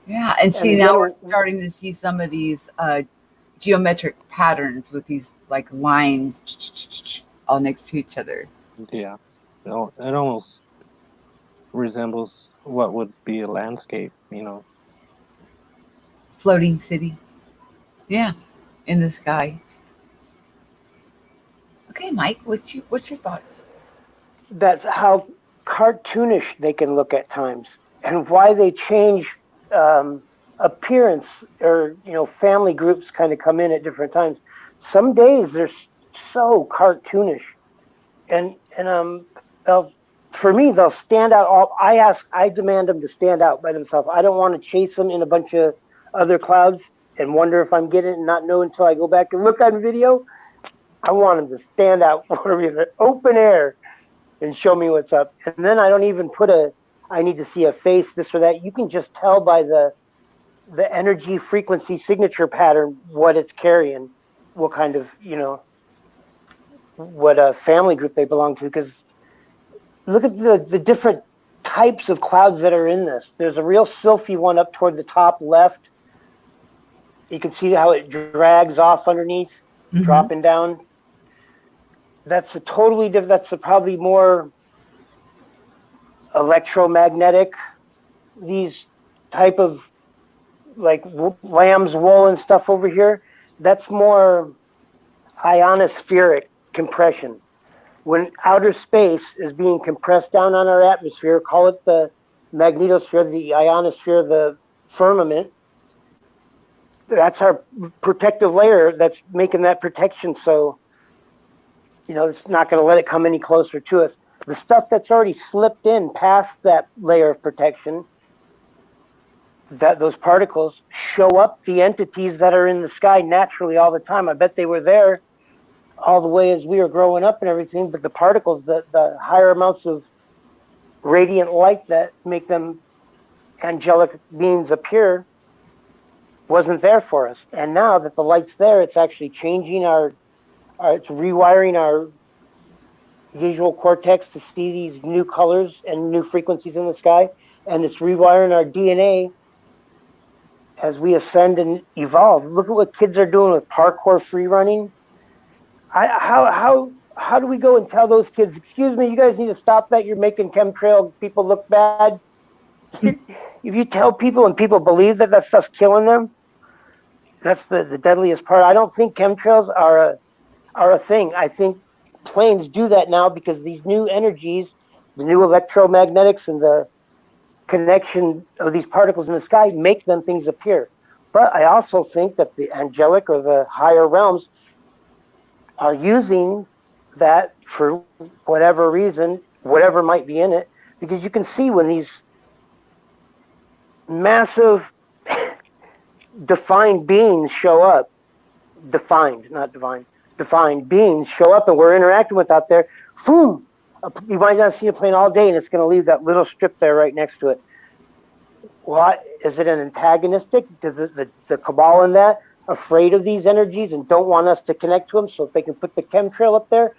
Yeah, and see,
And
now we're
again,
starting to see some of these geometric patterns with these like lines all next to each other.
Yeah. It almost resembles what would be a landscape, you know.
Floating city. Yeah, in the sky. Okay, Mike, what's your thoughts?
that's how cartoonish they can look at times, and why they change appearance, or family groups kind of come in at different times. Some days they're so cartoonish, and they'll, for me, they'll stand out. I demand them to stand out by themselves. I don't want to chase them in a bunch of other clouds and wonder if I'm getting it and not know until I go back and look on video. I want them to stand out for me in the open air and show me what's up. And then I don't even I need to see a face, this or that. You can just tell by the energy frequency signature pattern what it's carrying, what kind of, what a family group they belong to. Because look at the different types of clouds that are in this. There's a real sylphy one up toward the top left. You can see how it drags off underneath, dropping down. That's a totally different, that's a probably more electromagnetic, these type of like lamb's wool and stuff over here. That's more ionospheric compression. When outer space is being compressed down on our atmosphere, call it the magnetosphere, the ionosphere, the firmament, that's our protective layer that's making that protection. So, it's not going to let it come any closer to us. The stuff that's already slipped in past that layer of protection, that those particles show up the entities that are in the sky naturally all the time. I bet they were there all the way as we were growing up and everything, but the particles, the higher amounts of radiant light that make them angelic beings appear, wasn't there for us. And now that the light's there, it's actually changing it's rewiring our visual cortex to see these new colors and new frequencies in the sky, and it's rewiring our DNA as we ascend and evolve. Look at what kids are doing with parkour free running. How do we go and tell those kids, excuse me, you guys need to stop that, you're making chemtrail people look bad? If you tell people and people believe that stuff's killing them, that's the deadliest part. I don't think chemtrails are a thing. I think planes do that now because these new energies, the new electromagnetics and the connection of these particles in the sky make them things appear. But I also think that the angelic or the higher realms are using that for whatever reason, whatever might be in it, because you can see when these massive defined beings show up, defined, not divine, defined beings show up and we're interacting with out there, boom, you might not see a plane all day and it's going to leave that little strip there right next to it. What is it, an antagonistic? Does the cabal in that afraid of these energies and don't want us to connect to them? So if they can put the chemtrail up there,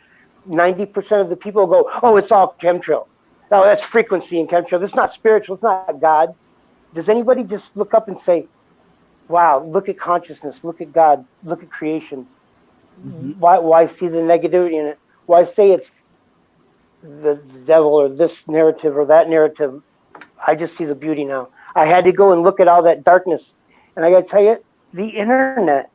90% of the people go, oh, it's all chemtrail. No, that's frequency in chemtrail. That's not spiritual. It's not God. Does anybody just look up and say, wow, look at consciousness, look at God, look at creation? Why see the negativity in it? Why say it's the devil or this narrative or that narrative? I just see the beauty now. I had to go and look at all that darkness. And I got to tell you, the internet,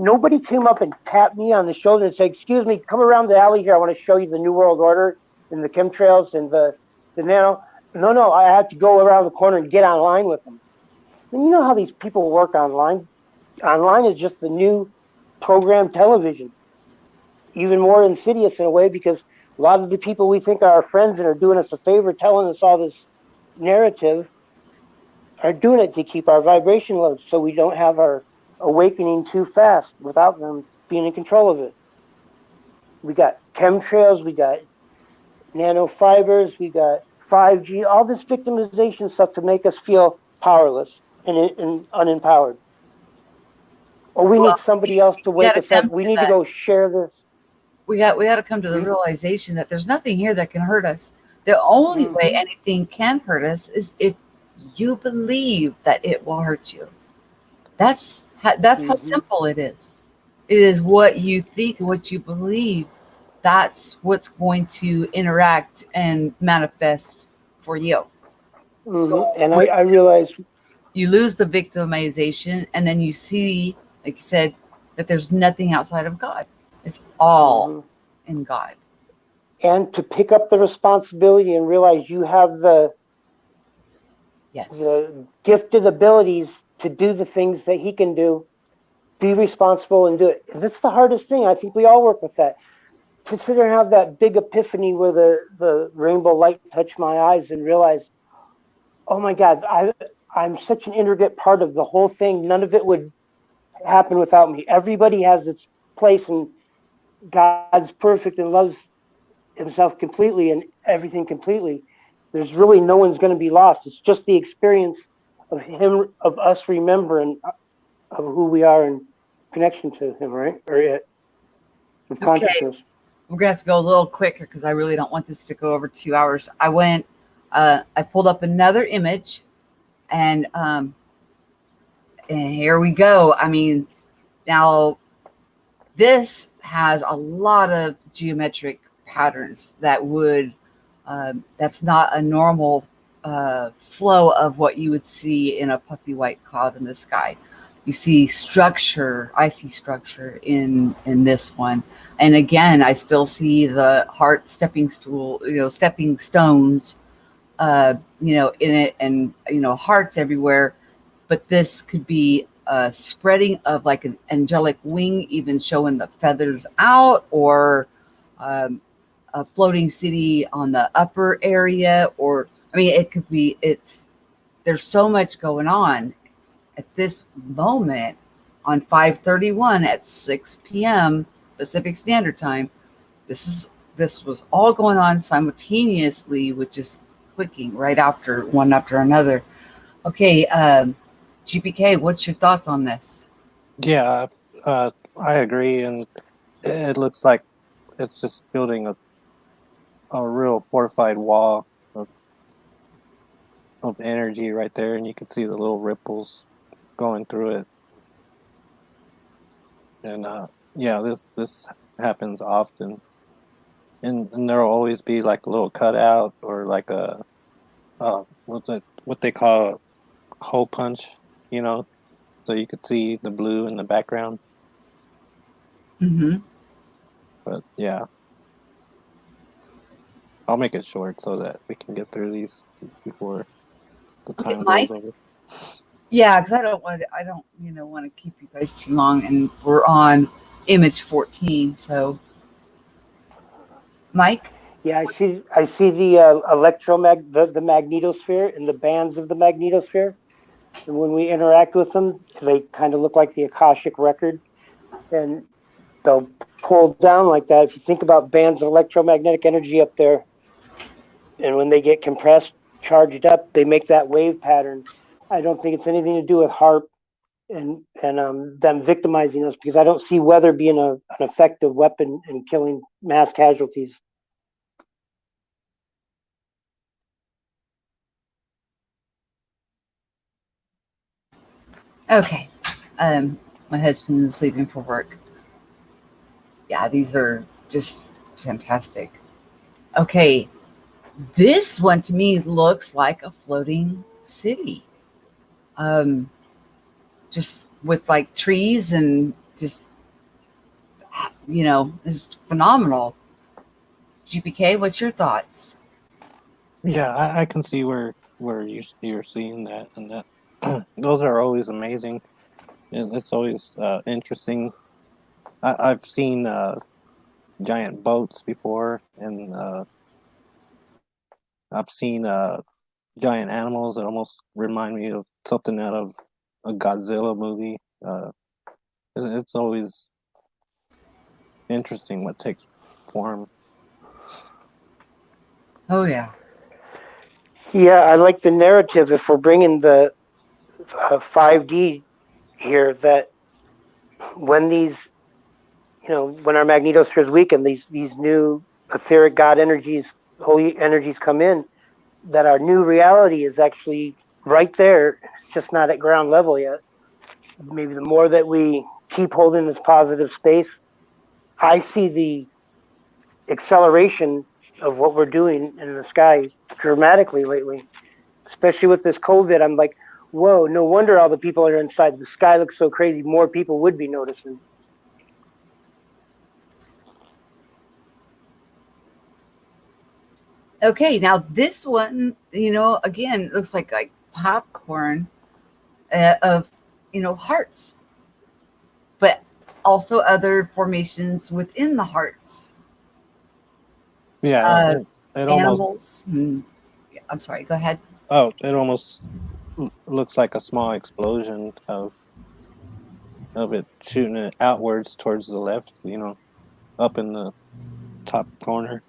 nobody came up and tapped me on the shoulder and said, excuse me, come around the alley here. I want to show you the New World Order and the chemtrails and the nano. No, I had to go around the corner and get online with them. And you know how these people work online? Online is just the new program television, even more insidious in a way, because a lot of the people we think are our friends and are doing us a favor, telling us all this narrative, are doing it to keep our vibration low so we don't have our awakening too fast without them being in control of it. We got chemtrails, we got nanofibers, we got 5G, all this victimization stuff to make us feel powerless and unempowered. Or we need somebody else to wake us up. We need to go share this.
We got to come to the realization that there's nothing here that can hurt us. The only way anything can hurt us is if you believe that it will hurt you. That's how simple it is. It is what you think and what you believe. That's what's going to interact and manifest for you. So
And I realize,
you lose the victimization, and then you see, like you said, that there's nothing outside of God. It's all in God.
and to pick up the responsibility and realize you have the
Yes.
gifted abilities to do the things that he can do. Be responsible and do it. And that's the hardest thing. I think we all work with that. To sit there and have that big epiphany where the rainbow light touched my eyes and realize, oh my God, I'm such an intricate part of the whole thing. None of it would happen without me. Everybody has its place, and God's perfect and loves himself completely and everything completely. There's really no one's going to be lost. It's just the experience of him, of us remembering of who we are in connection to him, right? Or it, of consciousness.
Okay. We're gonna have to go a little quicker because I really don't want this to go over 2 hours. I pulled up another image, and here we go. I mean, now this has a lot of geometric patterns that would that's not a normal flow of what you would see in a puffy white cloud in the sky. You see structure. I see structure in this one, and again, I still see the heart stepping stool, stepping stones, in it, and hearts everywhere. But this could be a spreading of like an angelic wing, even showing the feathers out, or a floating city on the upper area, or I mean, it could be. There's so much going on at this moment on 5:31 at 6 p.m. Pacific Standard Time. This was all going on simultaneously, with just clicking right after one after another. Okay, GPK, what's your thoughts on this?
Yeah, I agree, and it looks like it's just building a real fortified wall of energy right there, and you can see the little ripples going through it. And yeah, this happens often, and there'll always be like a little cutout or like a what they call a hole punch, so you could see the blue in the background.
Mm-hmm.
But yeah, I'll make it short so that we can get through these before the time goes over.
Yeah, because I don't want to keep you guys too long, and we're on image 14. So, Mike.
Yeah, I see the the magnetosphere and the bands of the magnetosphere, and when we interact with them, they kind of look like the Akashic record, and they'll pull down like that. If you think about bands of electromagnetic energy up there, and when they get compressed, charged up, they make that wave pattern. I don't think it's anything to do with HARP and them victimizing us, because I don't see weather being an effective weapon in killing mass casualties.
Okay. My husband is leaving for work. Yeah, these are just fantastic. Okay. This one to me looks like a floating city. Just with like trees and just, it's phenomenal. GPK, what's your thoughts?
Yeah, I can see where you're seeing that, and that those are always amazing. It's always interesting. I've seen giant boats before, and I've seen giant animals that almost remind me of something out of a Godzilla movie. It's always interesting what takes form.
Oh, yeah.
Yeah, I like the narrative. If we're bringing the 5D here, that when these, when our magnetosphere is weakened, these new etheric God energies, holy energies come in, that our new reality is actually right there. It's just not at ground level yet. Maybe the more that we keep holding this positive space, I see the acceleration of what we're doing in the sky dramatically lately, especially with this COVID. I'm like, whoa, no wonder all the people are inside. The sky looks so crazy. More people would be noticing.
Okay, now this one, again, looks like popcorn of, hearts, but also other formations within the hearts.
Yeah, it almost
Animals. I'm sorry, go ahead.
it almost looks like a small explosion of it shooting it outwards towards the left, up in the top corner.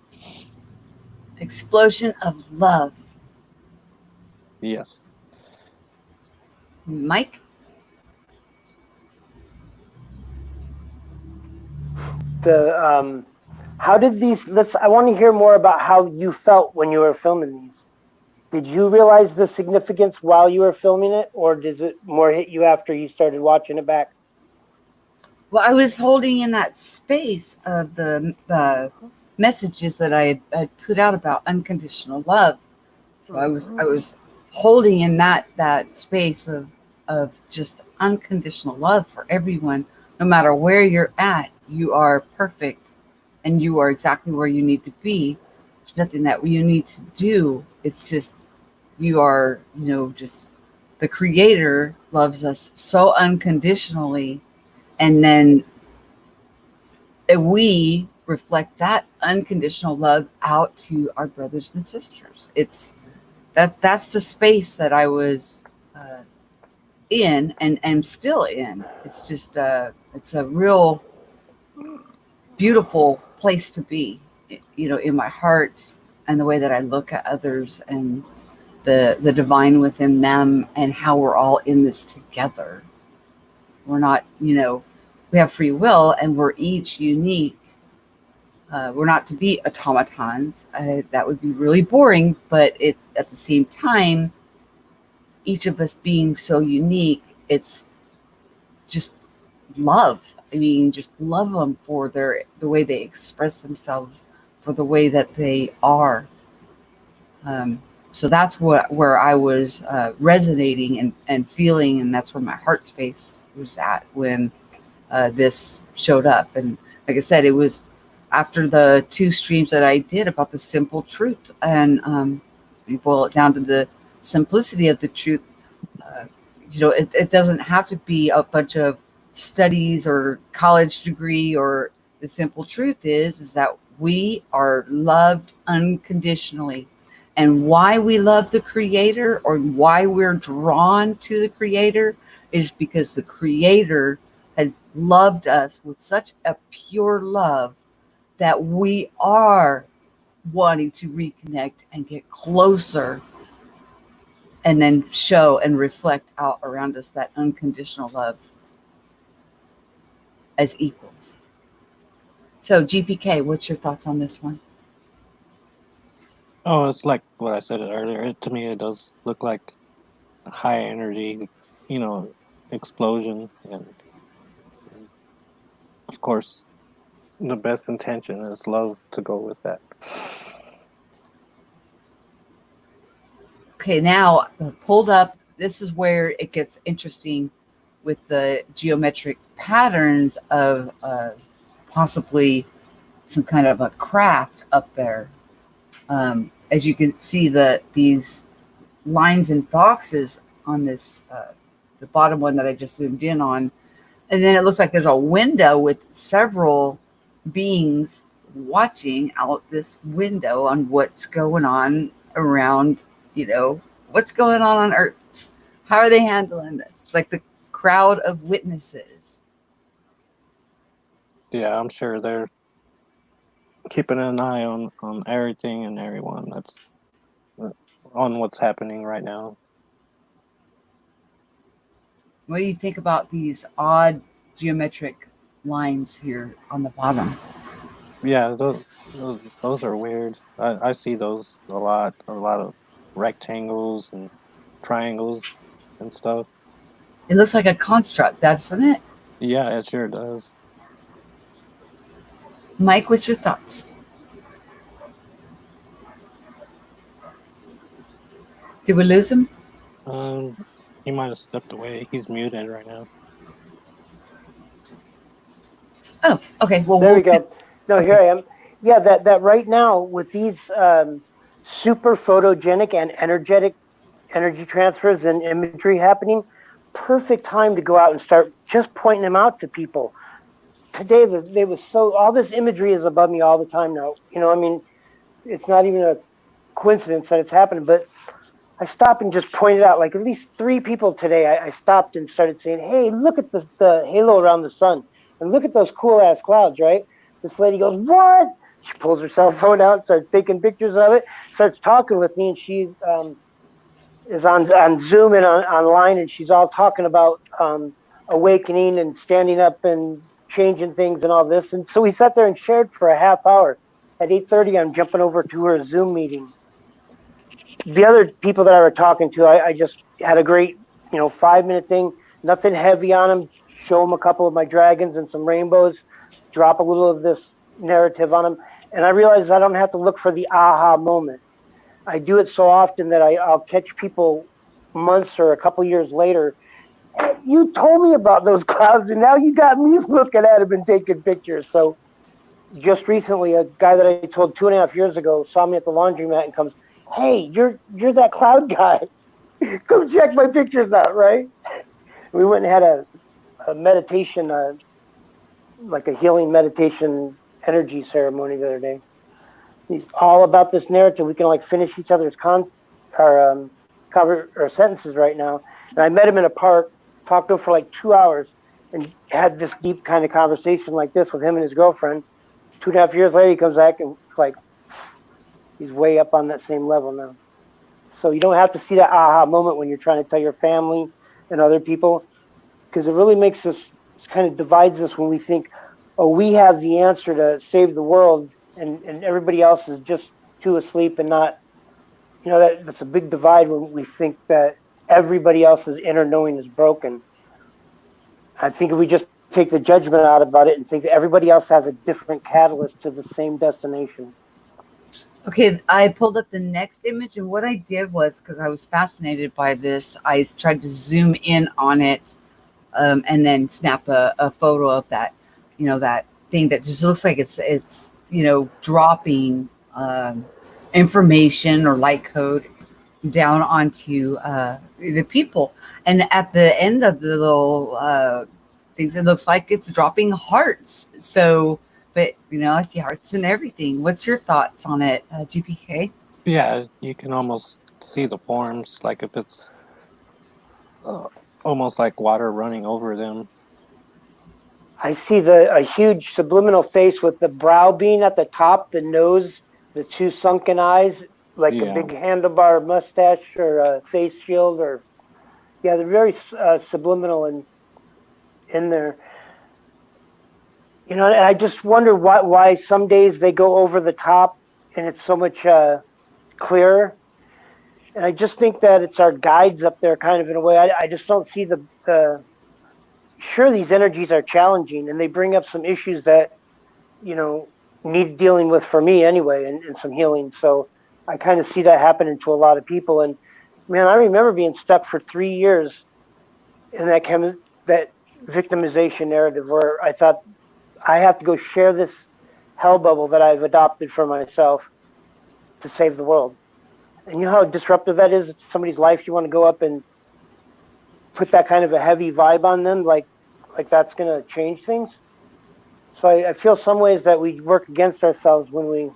Explosion of love.
Yes.
Mike?
The how did these? I want to hear more about how you felt when you were filming these. Did you realize the significance while you were filming it, or does it more hit you after you started watching it back?
Well, I was holding in that space of the messages that I had put out about unconditional love. So I was holding in that space of just unconditional love for everyone, no matter where you're at. You are perfect, and you are exactly where you need to be. There's nothing that you need to do. It's just you are, just the Creator loves us so unconditionally, and then we reflect that unconditional love out to our brothers and sisters. That's the space that I was in and am still in. It's just it's a real beautiful place to be, in my heart, and the way that I look at others, and the divine within them, and how we're all in this together. We're not, we have free will, and we're each unique. We're not to be automatons. That would be really boring, but at the same time, each of us being so unique, it's just love. I mean, just love them for the way they express themselves, for the way that they are. So that's where I was resonating and feeling, and that's where my heart space was at when this showed up. And like I said, it was after the 2 streams that I did about the simple truth, and you boil it down to the simplicity of the truth. It doesn't have to be a bunch of studies or college degree, or the simple truth is that we are loved unconditionally. And why we love the Creator, or why we're drawn to the Creator, is because the Creator has loved us with such a pure love that we are wanting to reconnect and get closer, and then show and reflect out around us that unconditional love as equals. So GPK, what's your thoughts on this one?
Oh, it's like what I said earlier. To me, it does look like a high energy, explosion, and of course, the best intention is love to go with that.
Okay, now pulled up, this is where it gets interesting with the geometric patterns of possibly some kind of a craft up there. As you can see, these lines and boxes on this, the bottom one that I just zoomed in on, and then it looks like there's a window with several beings watching out this window on what's going on around, what's going on Earth. How are they handling this? Like the crowd of witnesses.
Yeah, I'm sure they're keeping an eye on everything and everyone that's on what's happening right now.
What do you think about these odd geometric lines here on the bottom?
Yeah, those are weird. I see those a lot of rectangles and triangles and stuff.
It looks like a construct, doesn't it?
Yeah, it sure does.
Mike, what's your thoughts? Did we lose him?
He might have stepped away. He's muted right now.
Oh, okay. Well,
There we go. No, here I am. Yeah, that right now with these super photogenic and energetic energy transfers and imagery happening, perfect time to go out and start just pointing them out to people. Today, they was so all this imagery is above me all the time now. I mean, it's not even a coincidence that it's happening, but I stopped and just pointed out, like at least 3 people today. I stopped and started saying, "Hey, look at the halo around the sun, and look at those cool ass clouds." Right? This lady goes, "What?" She pulls her cell phone out, starts taking pictures of it, starts talking with me, and she is on Zoom and online, and she's all talking about awakening and standing up and changing things and all this. And so we sat there and shared for a half hour. At 8:30, I'm jumping over to her Zoom meeting. The other people that I were talking to, I just had a great, 5-minute thing, nothing heavy on them, show them a couple of my dragons and some rainbows, drop a little of this narrative on them. And I realized I don't have to look for the aha moment. I do it so often that I'll catch people months or a couple years later. "Hey, you told me about those clouds, and now you got me looking at them and taking pictures." So just recently, a guy that I told 2.5 years ago saw me at the laundromat and comes, "Hey, you're that cloud guy. Come check my pictures out," right? We went and had a meditation, like a healing meditation energy ceremony the other day. He's all about this narrative. We can like finish each other's sentences right now. And I met him in a park, talked to him for like 2 hours, and had this deep kind of conversation like this with him and his girlfriend. 2.5 years later, he comes back and like he's way up on that same level now. So you don't have to see that aha moment when you're trying to tell your family and other people, because it really makes us, kind of divides us when we think, oh, we have the answer to save the world, and everybody else is just too asleep and not, that's a big divide when we think that everybody else's inner knowing is broken. I think if we just take the judgment out about it and think that everybody else has a different catalyst to the same destination.
Okay, I pulled up the next image, and what I did was, because I was fascinated by this, I tried to zoom in on it and then snap a photo of that, that thing that just looks like it's dropping information or light code down onto the people. And at the end of the little things, it looks like it's dropping hearts. So, but I see hearts and everything. What's your thoughts on it, GPK?
Yeah, you can almost see the forms, like if it's almost like water running over them.
I see a huge subliminal face with the brow being at the top, the nose, the 2 sunken eyes, like a big handlebar mustache or a face shield, or they're very subliminal in there. And I just wonder why some days they go over the top and it's so much clearer. And I just think that it's our guides up there, kind of, in a way. I just don't see the sure, these energies are challenging and they bring up some issues that, need dealing with for me anyway, and some healing. So I kind of see that happening to a lot of people. And man, I remember being stuck for 3 years in that victimization narrative where I thought I have to go share this hell bubble that I've adopted for myself to save the world. And you know how disruptive that is to somebody's life? You want to go up and put that kind of a heavy vibe on them, like that's going to change things. So I feel some ways that we work against ourselves when we,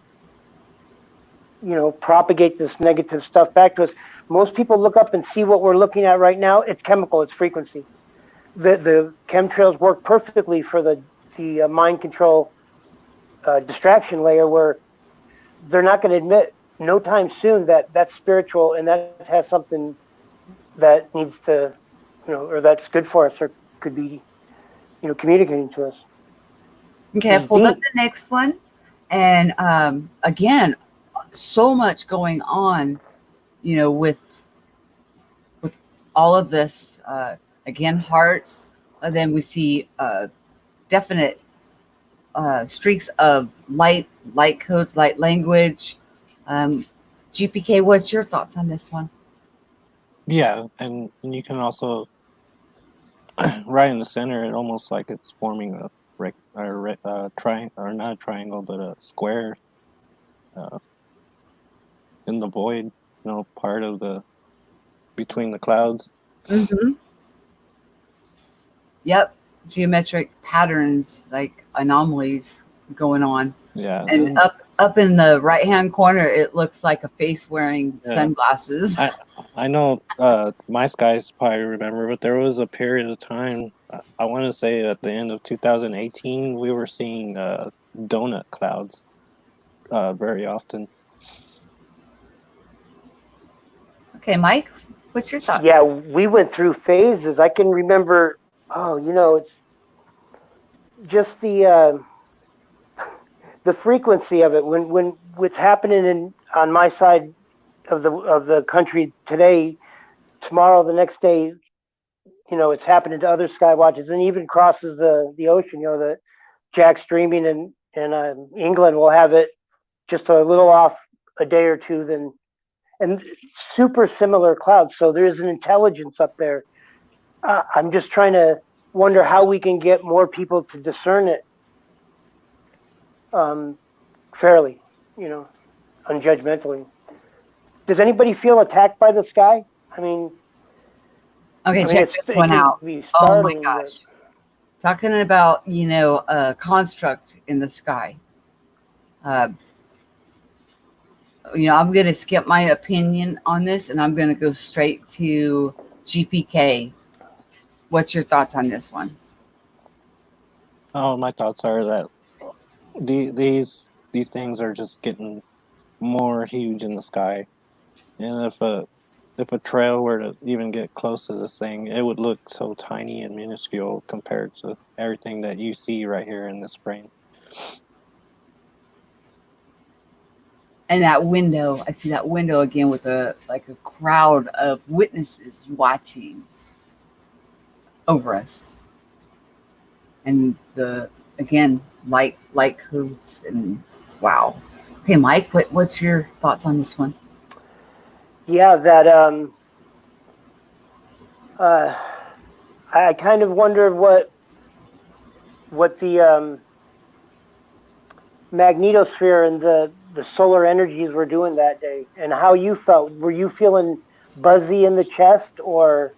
propagate this negative stuff back to us. Most people look up and see what we're looking at right now. It's chemical, it's frequency. The chemtrails work perfectly for the mind control distraction layer, where they're not going to admit no time soon that that's spiritual and that has something that needs to, or that's good for us or could be, communicating to us.
Okay, I pulled up the next one. And again, so much going on, with all of this, again, hearts. Then we see definite streaks of light codes, light language. GPK, what's your thoughts on this one?
Yeah, and you can also right in the center, it almost like it's forming a triangle, or not a triangle, but a square uh, in the void. Part of the between the clouds.
Mm-hmm. Yep, geometric patterns, like anomalies going on.
Yeah,
And up in the right-hand corner, it looks like a face wearing sunglasses.
I know my skies probably remember, but there was a period of time, I want to say at the end of 2018, we were seeing donut clouds very often.
Okay, Mike, what's your thoughts?
Yeah, we went through phases. I can remember. Oh, it's just the frequency of it. When what's happening on my side of the country today, tomorrow, the next day, it's happening to other sky watches, and even crosses the ocean. The Jack streaming in England will have it just a little off a day or two, and super similar clouds. So there is an intelligence up there. I'm just trying to wonder how we can get more people to discern it fairly, unjudgmentally. Does anybody feel attacked by the sky?
Okay, check this one out. Oh my gosh. Talking about, a construct in the sky. I'm going to skip my opinion on this, and I'm going to go straight to GPK. What's your thoughts on this one?
Oh, my thoughts are that these things are just getting more huge in the sky, and if a trail were to even get close to this thing, it would look so tiny and minuscule compared to everything that you see right here in this frame.
And that window, I see that window again with a crowd of witnesses watching over us. And again, light codes, and wow. Okay, Mike, what's your thoughts on this one?
Yeah, that I kind of wonder what the magnetosphere and the solar energies were doing that day, and how you felt. Were you feeling buzzy in the chest, or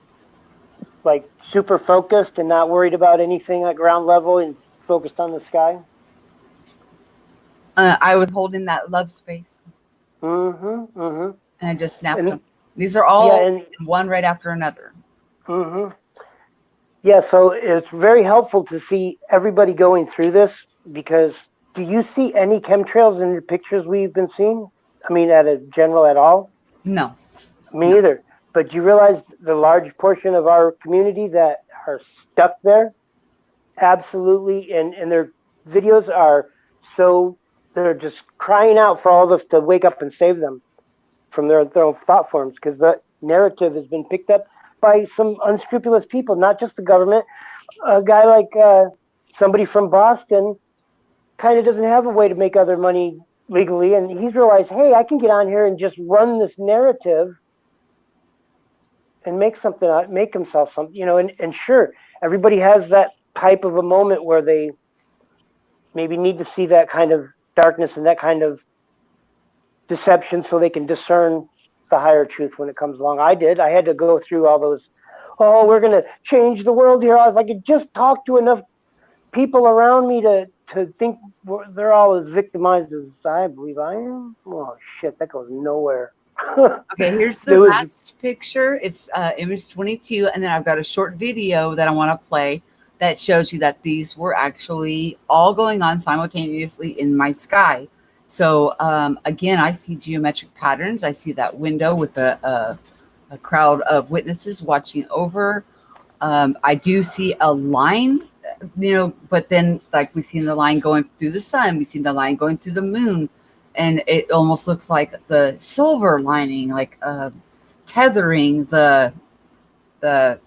like super focused and not worried about anything at ground level and focused on the sky?
I was holding that love space.
Mm-hmm. Mm-hmm.
And I just snapped them. These are all one right after another.
Mm-hmm. Yeah, so it's very helpful to see everybody going through this, because do you see any chemtrails in the pictures we've been seeing? At a general at all?
No.
Me either. But do you realize the large portion of our community that are stuck there? Absolutely. And their videos are they're just crying out for all of us to wake up and save them from their own thought forms, because the narrative has been picked up by some unscrupulous people, not just the government. A guy like somebody from Boston kind of doesn't have a way to make other money legally, and he's realized, hey, I can get on here and just run this narrative and make something out, make himself something, and sure, everybody has that type of a moment where they maybe need to see that kind of darkness and that kind of deception so they can discern the higher truth when it comes along. I had to go through all those, we're going to change the world here. If I could just talk to enough people around me to think they're all as victimized as I believe I am. Oh shit, that goes nowhere.
Okay, here's the last picture. It's image 22, and then I've got a short video that I want to play that shows you that these were actually all going on simultaneously in my sky. So again, I see geometric patterns. I see that window with a crowd of witnesses watching over. I do see a line, but then like we seen the line going through the sun, we seen the line going through the moon, and it almost looks like the silver lining, like tethering the the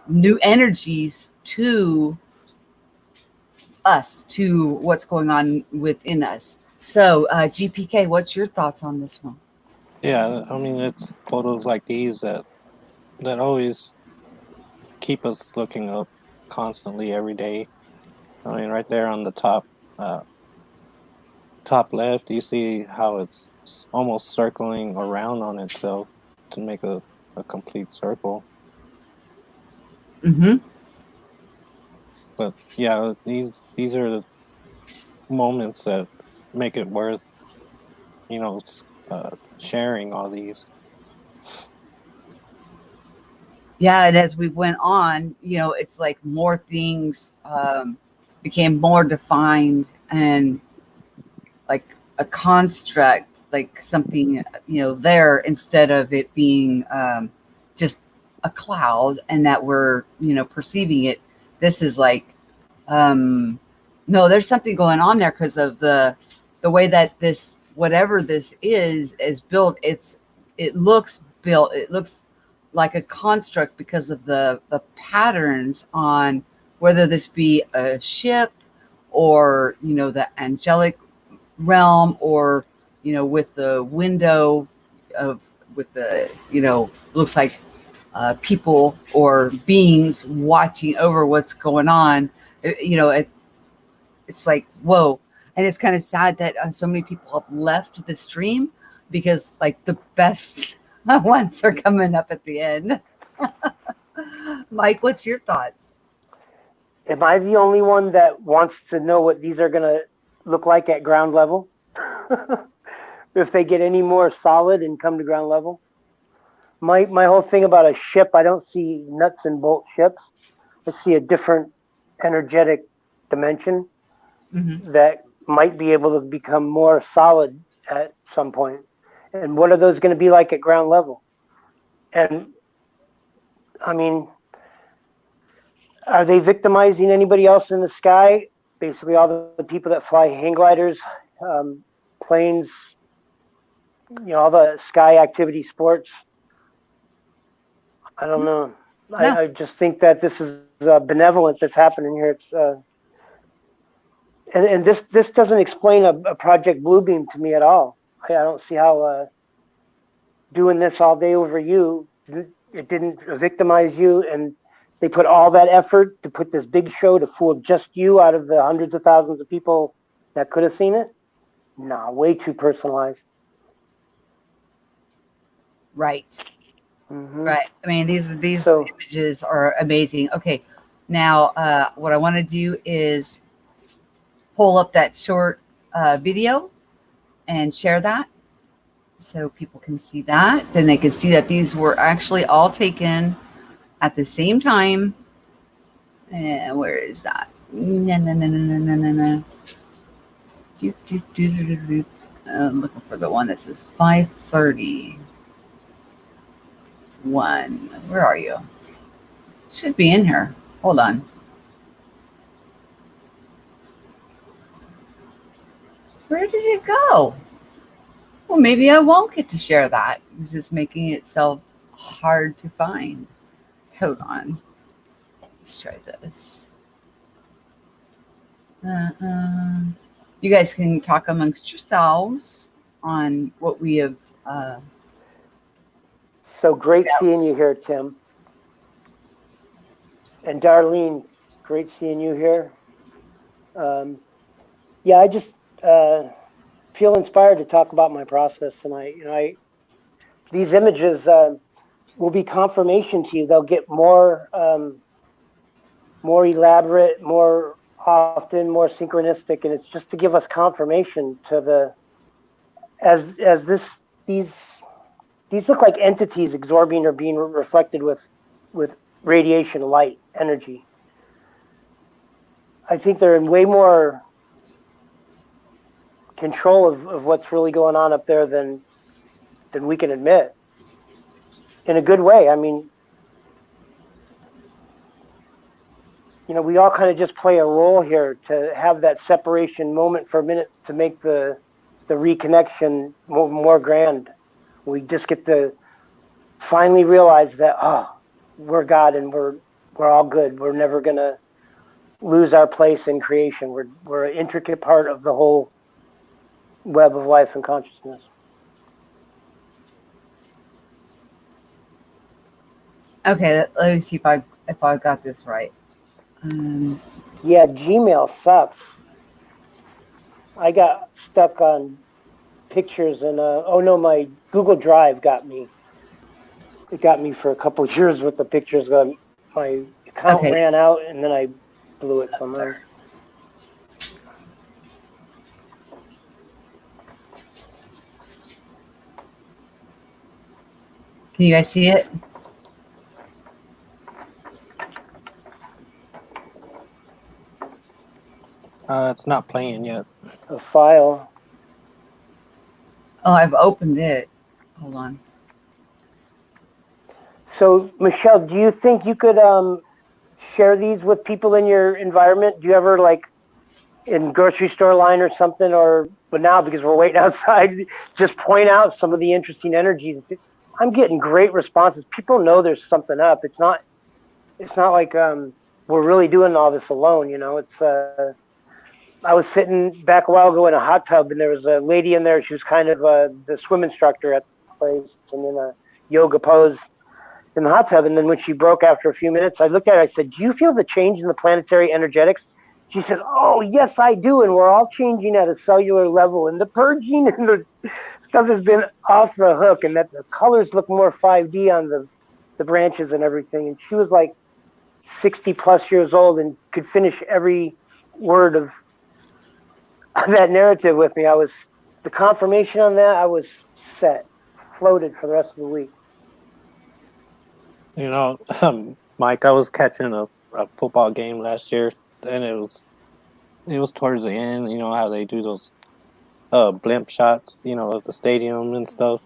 new energies to us, to what's going on within us. So, GPK, what's your thoughts on this one?
Yeah, I mean, it's photos like these that always keep us looking up constantly every day. I mean, right there on the uh, top left, you see how it's almost circling around on itself to make a complete circle.
Mm-hmm.
But yeah, these are the moments that make it worth, you know, sharing all these.
Yeah, and as we went on, it's like more things became more defined and like a construct, like something, there instead of it being just a cloud and that we're, perceiving it. This is like, no, there's something going on there because of the way that this, whatever this is built. It looks built. It looks like a construct because of the patterns on whether this be a ship or, the angelic realm, or with the window of, with the, looks like people or beings watching over what's going on. It's like, whoa. And it's kind of sad that so many people have left the stream, because like the best ones are coming up at the end. Mike, what's your thoughts?
Am I the only one that wants to know what these are going to look like at ground level? If they get any more solid and come to ground level? My whole thing about a ship, I don't see nuts and bolt ships. I see a different energetic dimension that might be able to become more solid at some point. And what are those going to be like at ground level? And I mean, are they victimizing anybody else in the sky? Basically, all the people that fly hang gliders, planes, all the sky activity sports. I don't know.
No.
I just think that this is benevolent that's happening here. It's and this doesn't explain a Project Bluebeam to me at all. I don't see how doing this all day over you, it didn't victimize you, and they put all that effort to put this big show to fool just you out of the hundreds of thousands of people that could have seen it. Nah, way too personalized.
Right.
Mm-hmm.
Right. I mean, these images are amazing. Okay. Now, what I want to do is pull up that short video and share that so people can see that. Then they can see that these were actually all taken at the same time. And where is that? No. I'm looking for the one that says 5:30. Where are you? Should be in here. Hold on. Where did it go? Well, maybe I won't get to share that. This is making itself hard to find. Hold on. Let's try this. You guys can talk amongst yourselves on what we have.
So great seeing you here, Tim. And Darlene, great seeing you here. Yeah, I just feel inspired to talk about my process tonight. These images will be confirmation to you. They'll get more elaborate, more often, more synchronistic, and it's just to give us confirmation to these look like entities absorbing or being reflected with radiation, light, energy. I think they're in way more control of what's really going on up there than we can admit. In a good way. I mean, we all kind of just play a role here to have that separation moment for a minute to make the reconnection more grand. We just get to finally realize that, we're God and we're all good. We're never gonna lose our place in creation. We're an intricate part of the whole web of life and consciousness.
Okay, let me see if I got this right.
Yeah, Gmail sucks. I got stuck on pictures and oh no, my Google Drive got me. It got me for a couple of years with the pictures. My account
Okay.
ran out and then I blew it somehow.
Can you guys see it?
It's not playing yet.
A file.
Oh, I've opened it. Hold on.
So, Michelle, do you think you could share these with people in your environment? Do you ever, like, in grocery store line or something, but now because we're waiting outside, just point out some of the interesting energies? I'm getting great responses. People know there's something up. It's not like we're really doing all this alone. It's I was sitting back a while ago in a hot tub, and there was a lady in there. She was kind of the swim instructor at the place, and in a yoga pose in the hot tub. And then when she broke after a few minutes, I looked at her. I said, "Do you feel the change in the planetary energetics?" She says, "Oh, yes, I do. And we're all changing at a cellular level. And the purging and the stuff has been off the hook, and that the colors look more 5D on the branches and everything." And she was like 60 plus years old and could finish every word of that narrative with me. The confirmation on that, I was set, floated for the rest of the week.
Mike, I was catching a football game last year, and it was towards the end. You know how they do those blimp shots, of the stadium and stuff,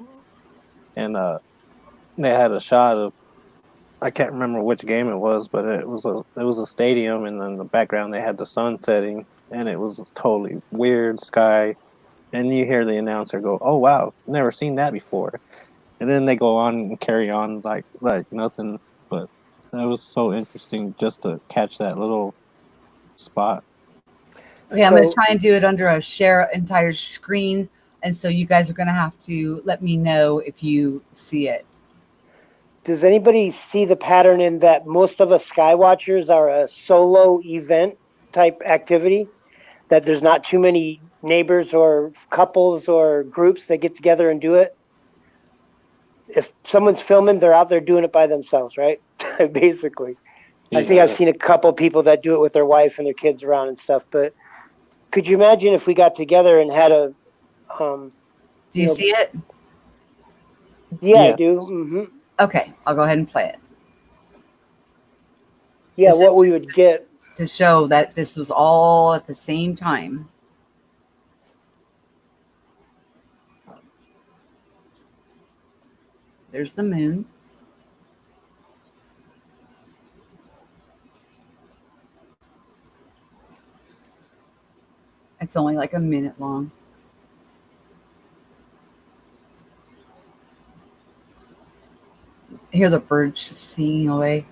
and they had a shot of, I can't remember which game it was, but it was a stadium, and in the background they had the sun setting, and it was a totally weird sky, and you hear the announcer go, "Oh wow, never seen that before," and then they go on and carry on like nothing. But that was so interesting just to catch that little spot.
Okay, I'm going to try and do it under a share entire screen, and so you guys are going to have to let me know if you see it.
Does anybody see the pattern in that most of us Skywatchers are a solo event type activity? That there's not too many neighbors or couples or groups that get together and do it? If someone's filming, they're out there doing it by themselves, right? Basically. Yeah. I think I've seen a couple people that do it with their wife and their kids around and stuff. But could you imagine if we got together and had a...
do you see it?
Yeah, I do. Mm-hmm.
Okay, I'll go ahead and play it.
Yeah, this what we would get.
To show that this was all at the same time. There's the moon. It's only like a minute long. Hear the birds just singing away.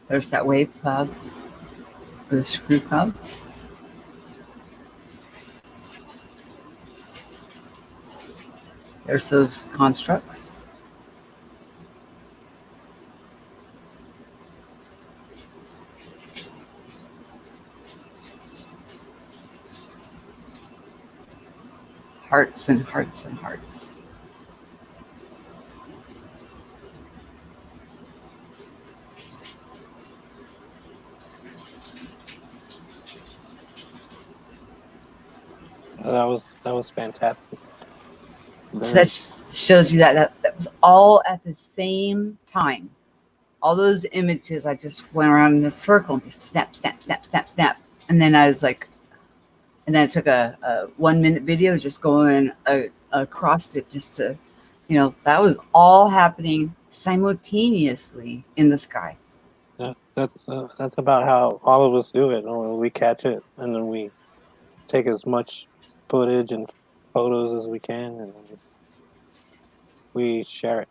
There's that wave cloud, or the screw cloud. There's those constructs. Hearts and hearts and hearts.
That was fantastic.
So that shows you that was all at the same time. All those images, I just went around in a circle and just snap, snap, snap, snap, snap. And then I was like, and then I took a 1 minute video just going across it just to That was all happening simultaneously in the sky.
Yeah, that's about how all of us do it. We catch it, and then we take as much footage and photos as we can, and then we share it.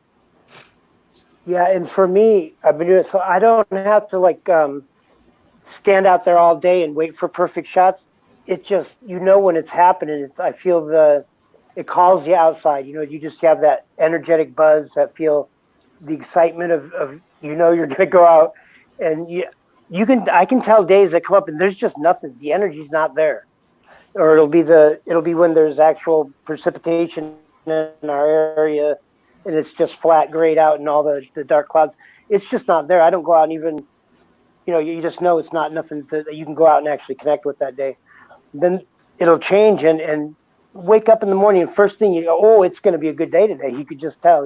Yeah, and for me, I've been doing it so I don't have to like stand out there all day and wait for perfect shots. It just when it's happening. I feel it calls you outside. You just have that energetic buzz, that feel the excitement of you're gonna go out, and I can tell days that come up and there's just nothing. The energy's not there, or it'll be when there's actual precipitation in our area, and it's just flat grayed out and all the dark clouds. It's just not there. I don't go out and even you just know it's not nothing that you can go out and actually connect with that day. Then it'll change and wake up in the morning and first thing you go, oh, it's going to be a good day today. You could just tell.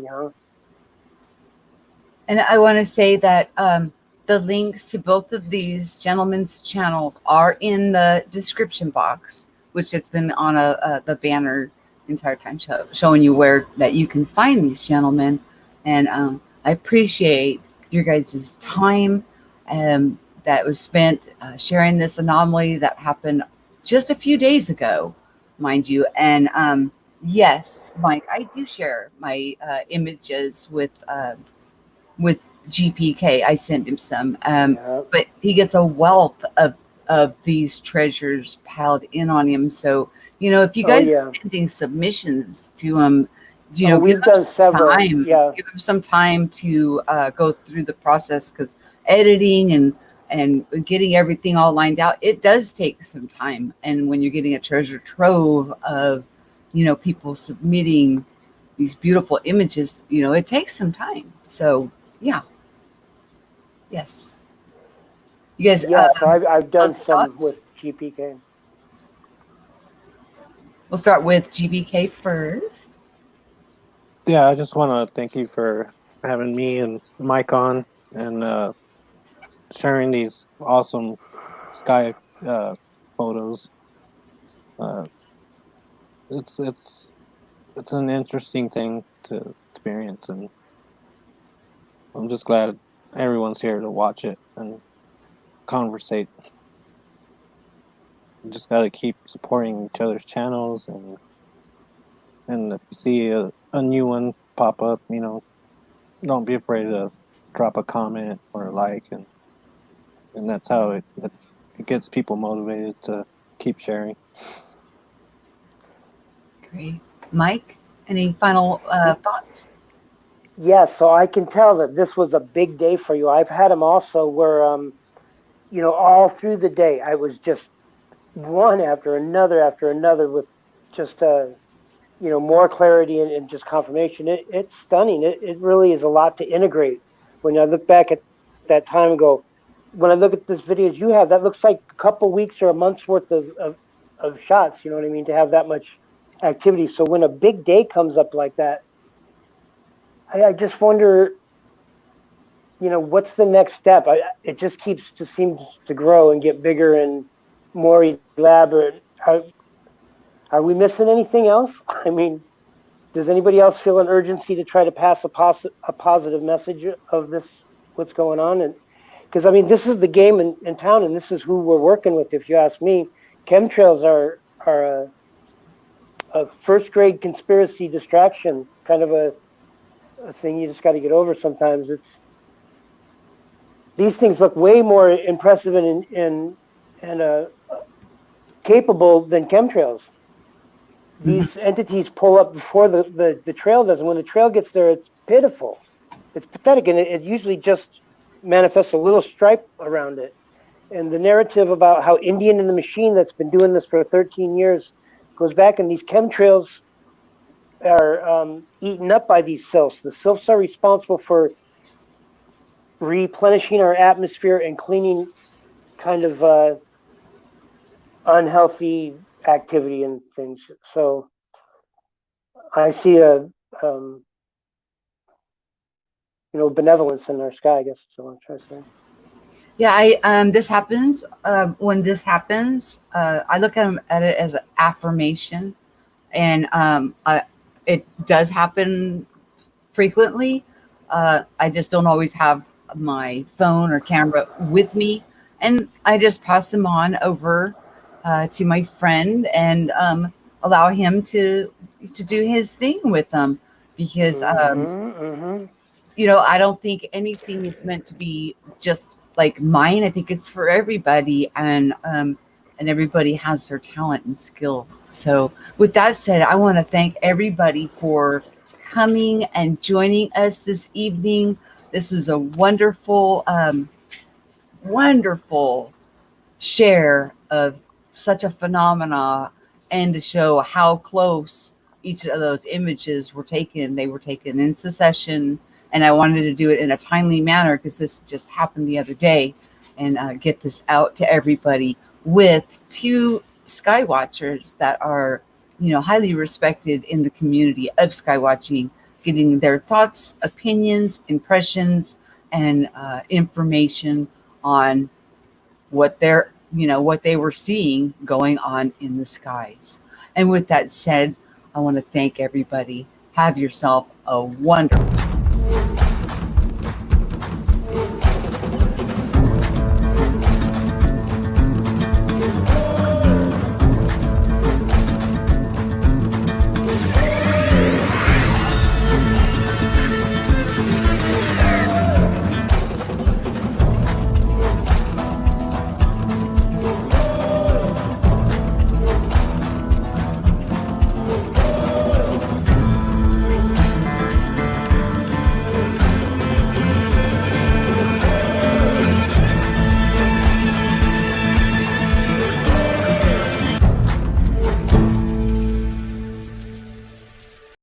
And I want to say that the links to both of these gentlemen's channels are in the description box, which has been on the banner the entire time showing you where that you can find these gentlemen. And I appreciate your guys' time that was spent sharing this anomaly that happened just a few days ago, mind you. And yes, Mike, I do share my images with GPK. I send him some, but he gets a wealth of these treasures piled in on him. So if you guys are sending submissions to him,
we've done several.
Give him some time to go through the process, because editing and getting everything all lined out, it does take some time. And when you're getting a treasure trove of people submitting these beautiful images, it takes some time. So yeah. Yes. You guys.
Yeah, so I've done some with GPK.
We'll start with GPK first.
Yeah, I just want to thank you for having me and Mike on and sharing these awesome sky photos. It's an interesting thing to experience, and I'm just glad everyone's here to watch it and conversate. You just got to keep supporting each other's channels, and if you see a new one pop up, don't be afraid to drop a comment or a like, and that's how it gets people motivated to keep sharing.
Great. Mike, any final thoughts?
Yeah, so I can tell that this was a big day for you. I've had them also where, all through the day, I was just one after another with just, more clarity and just confirmation. It's stunning. It really is a lot to integrate. When I look back at that time and go, when I look at this videos you have, that looks like a couple weeks or a month's worth of shots, you know what I mean, to have that much activity. So when a big day comes up like that, I just wonder, what's the next step? It just seems to grow and get bigger and more elaborate. Are we missing anything else? I mean, does anybody else feel an urgency to try to pass a positive message of this, what's going on? And because, I mean, this is the game in town, and this is who we're working with, if you ask me. Chemtrails are a first grade conspiracy distraction, kind of a thing you just got to get over sometimes. These things look way more impressive and capable than chemtrails. These entities pull up before the trail does, and when the trail gets there, it's pitiful. It's pathetic, and it usually just manifests a little stripe around it. And the narrative about how Indian and the machine that's been doing this for 13 years goes back, and these chemtrails are eaten up by these sylphs. The sylphs are responsible for replenishing our atmosphere and cleaning kind of unhealthy activity and things. So I see a benevolence in our sky, I guess is what I'm trying to say.
Yeah, this happens. When this happens, I look at it as an affirmation, and it does happen frequently. I just don't always have my phone or camera with me, and I just pass them on over to my friend and allow him to do his thing with them because I don't think anything is meant to be just like mine. I think it's for everybody, and everybody has their talent and skill. So, with that said, I want to thank everybody for coming and joining us this evening. This was a wonderful, wonderful share of such a phenomena, and to show how close each of those images were taken. They were taken in succession, and I wanted to do it in a timely manner because this just happened the other day, and get this out to everybody with two sky watchers that are, highly respected in the community of sky watching, getting their thoughts, opinions, impressions, and information on what they were seeing going on in the skies. And with that said, I want to thank everybody. Have yourself a wonderful